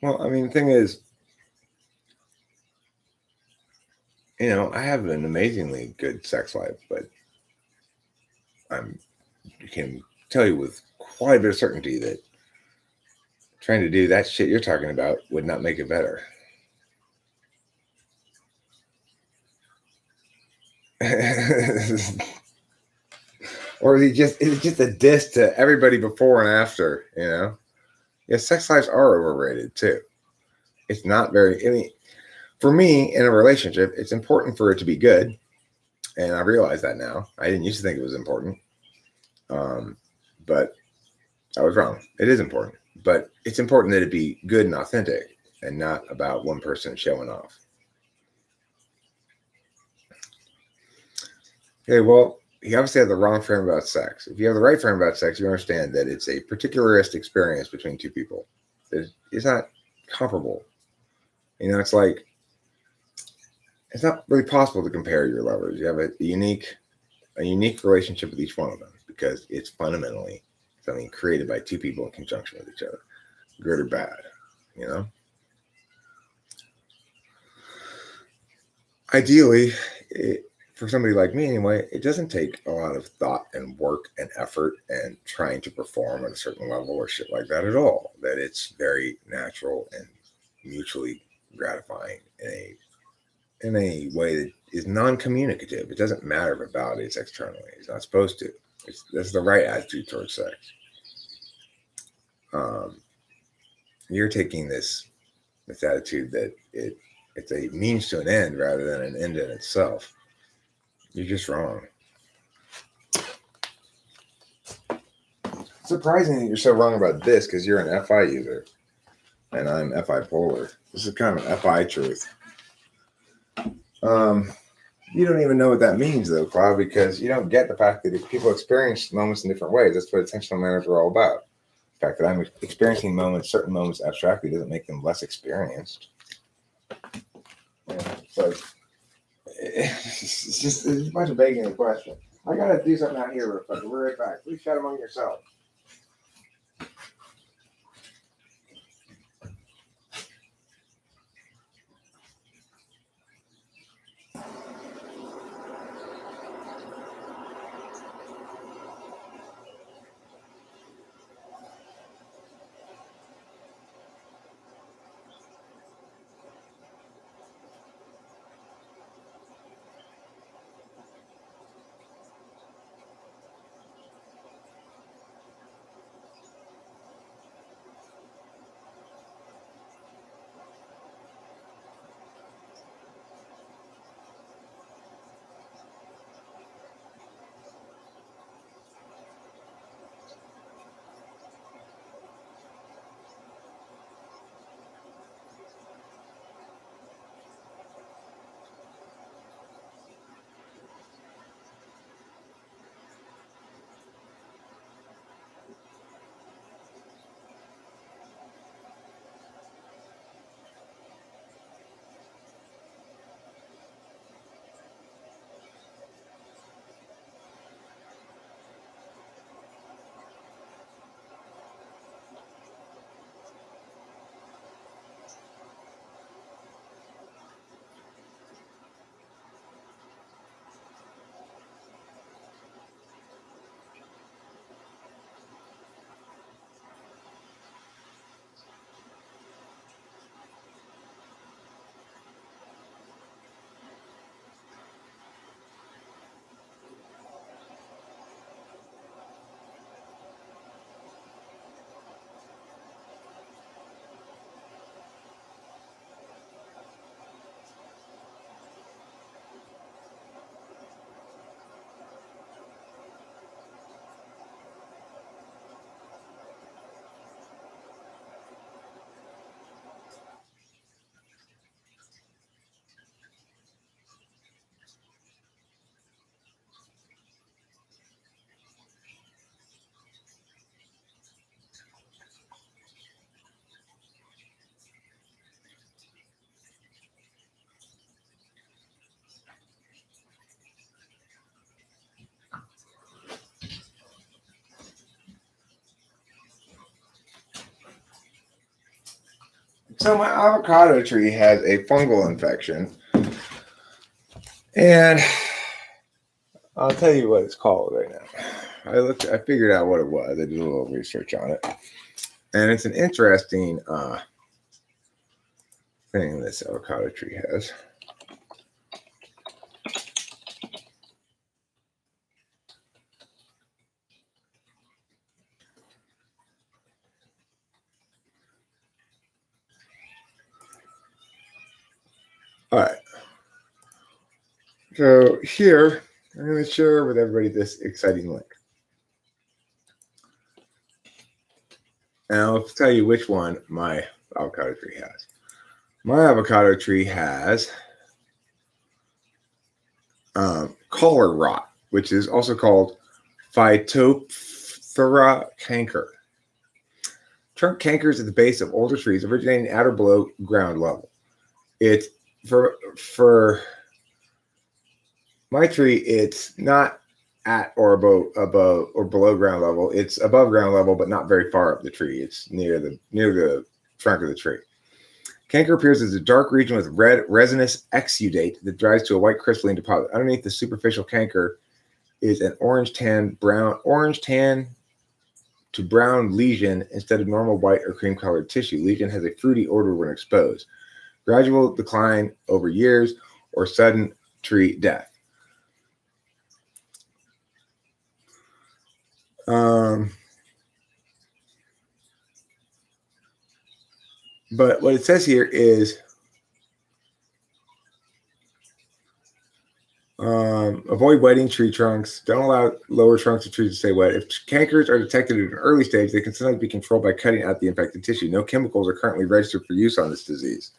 well, I mean, the thing is, I have an amazingly good sex life, but I can tell you with quite a bit of certainty that trying to do that shit you're talking about would not make it better. Or is it just a diss to everybody before and after, Yeah, sex lives are overrated too. It's not very, I mean, for me in a relationship, it's important for it to be good. And I realize that now. I didn't used to think it was important. But I was wrong. It is important. But it's important that it be good and authentic and not about one person showing off. Okay, well, you obviously have the wrong frame about sex. If you have the right frame about sex, you understand that it's a particularistic experience between two people. It's not comparable. It's like it's not really possible to compare your lovers. You have a unique relationship with each one of them because it's fundamentally something created by two people in conjunction with each other, good or bad. Ideally, for somebody like me anyway, it doesn't take a lot of thought and work and effort and trying to perform at a certain level or shit like that at all. That it's very natural and mutually gratifying in a way that is non-communicative. It doesn't matter if it validates externally. It's not supposed to. That's the right attitude towards sex. You're taking this attitude that it's a means to an end rather than an end in itself. You're just wrong. Surprising that you're so wrong about this because you're an FI user and I'm FI polar. This is kind of an FI truth. You don't even know what that means though, Cloud, because you don't get the fact that people experience moments in different ways. That's what attentional manners are all about. The fact that I'm experiencing certain moments abstractly doesn't make them less experienced. So it's a bunch of begging the question. I got to do something out here real quick. We'll be right back. Please chat among yourselves. So my avocado tree has a fungal infection, and I'll tell you what it's called right now. I figured out what it was. I did a little research on it, and it's an interesting thing this avocado tree has. All right. So here, I'm going to share with everybody this exciting link. And I'll tell you which one my avocado tree has. My avocado tree has collar rot, which is also called Phytophthora canker. Trunk cankers at the base of older trees originating at or below ground level. It's for my tree, it's not at or above or below ground level. It's above ground level, but not very far up the tree. It's near the trunk of the tree. Canker appears as a dark region with red resinous exudate that dries to a white crystalline deposit. Underneath the superficial canker is an orange tan to brown lesion instead of normal white or cream colored tissue. Lesion has a fruity odor when exposed. Gradual decline over years or sudden tree death. But what it says here is avoid wetting tree trunks. Don't allow lower trunks of trees to stay wet. If cankers are detected at an early stage, they can sometimes be controlled by cutting out the infected tissue. No chemicals are currently registered for use on this disease.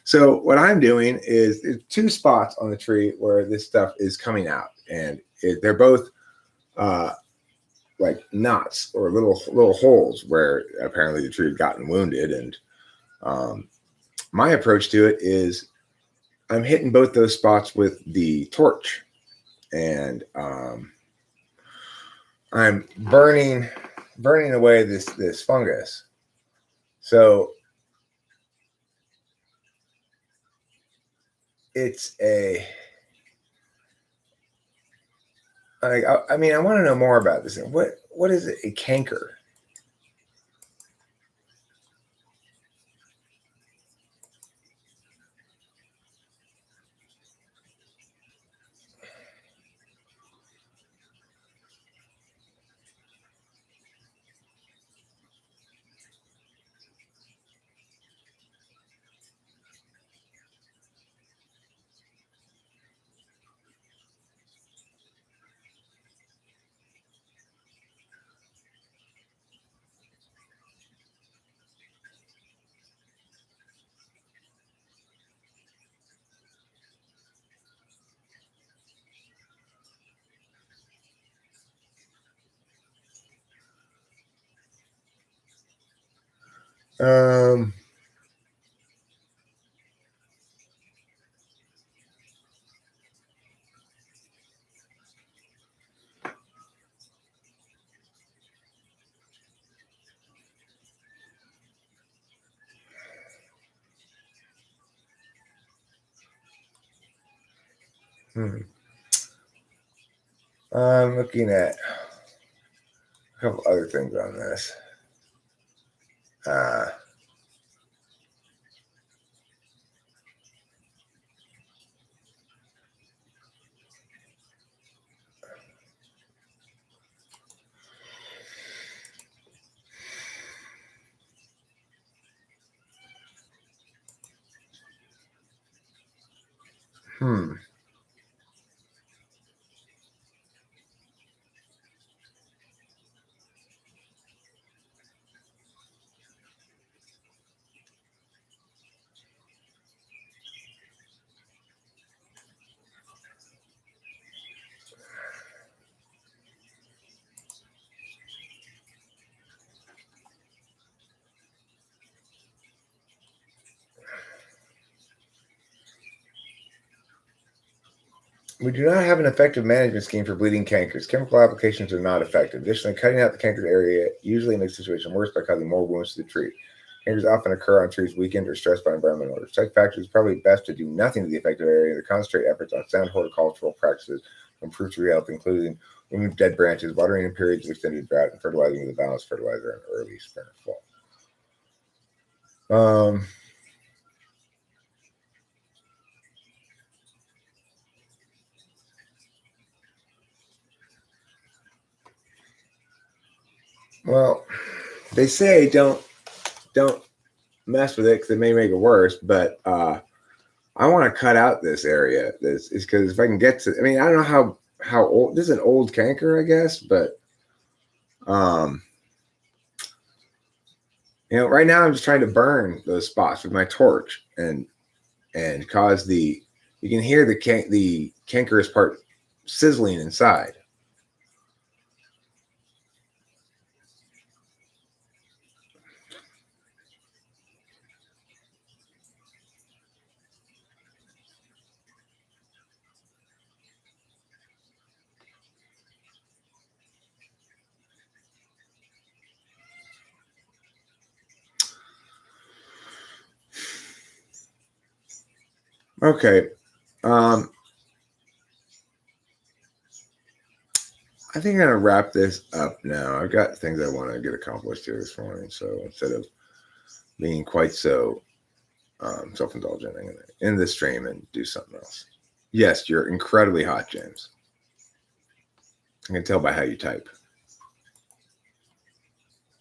So what I'm doing is there's two spots on the tree where this stuff is coming out, and they're both like knots or little holes where apparently the tree had gotten wounded. And my approach to it is I'm hitting both those spots with the torch, and I'm burning away this fungus. So it's a I mean, I want to know more about this thing. What is it? A canker? Um, I'm looking at a couple other things on this. Uh, hmm. We do not have an effective management scheme for bleeding cankers. Chemical applications are not effective. Additionally, cutting out the cankered area usually makes the situation worse by causing more wounds to the tree. Cankers often occur on trees weakened or stressed by environmental or such factors. It's probably best to do nothing to the affected area to concentrate efforts on sound horticultural practices to improve tree health, including removing dead branches, watering in periods of extended drought, and fertilizing with a balanced fertilizer in early spring or fall. Well, they say don't mess with it because it may make it worse. But I want to cut out this area. This is because if I can get to, I mean, I don't know how old this is, an old canker, I guess, but um, right now I'm just trying to burn those spots with my torch and cause you can hear the cankerous part sizzling inside. Okay. I think I'm gonna wrap this up now. I've got things I want to get accomplished here this morning. So instead of being quite so self-indulgent, I'm gonna end the stream and do something else. Yes, you're incredibly hot, James. I can tell by how you type.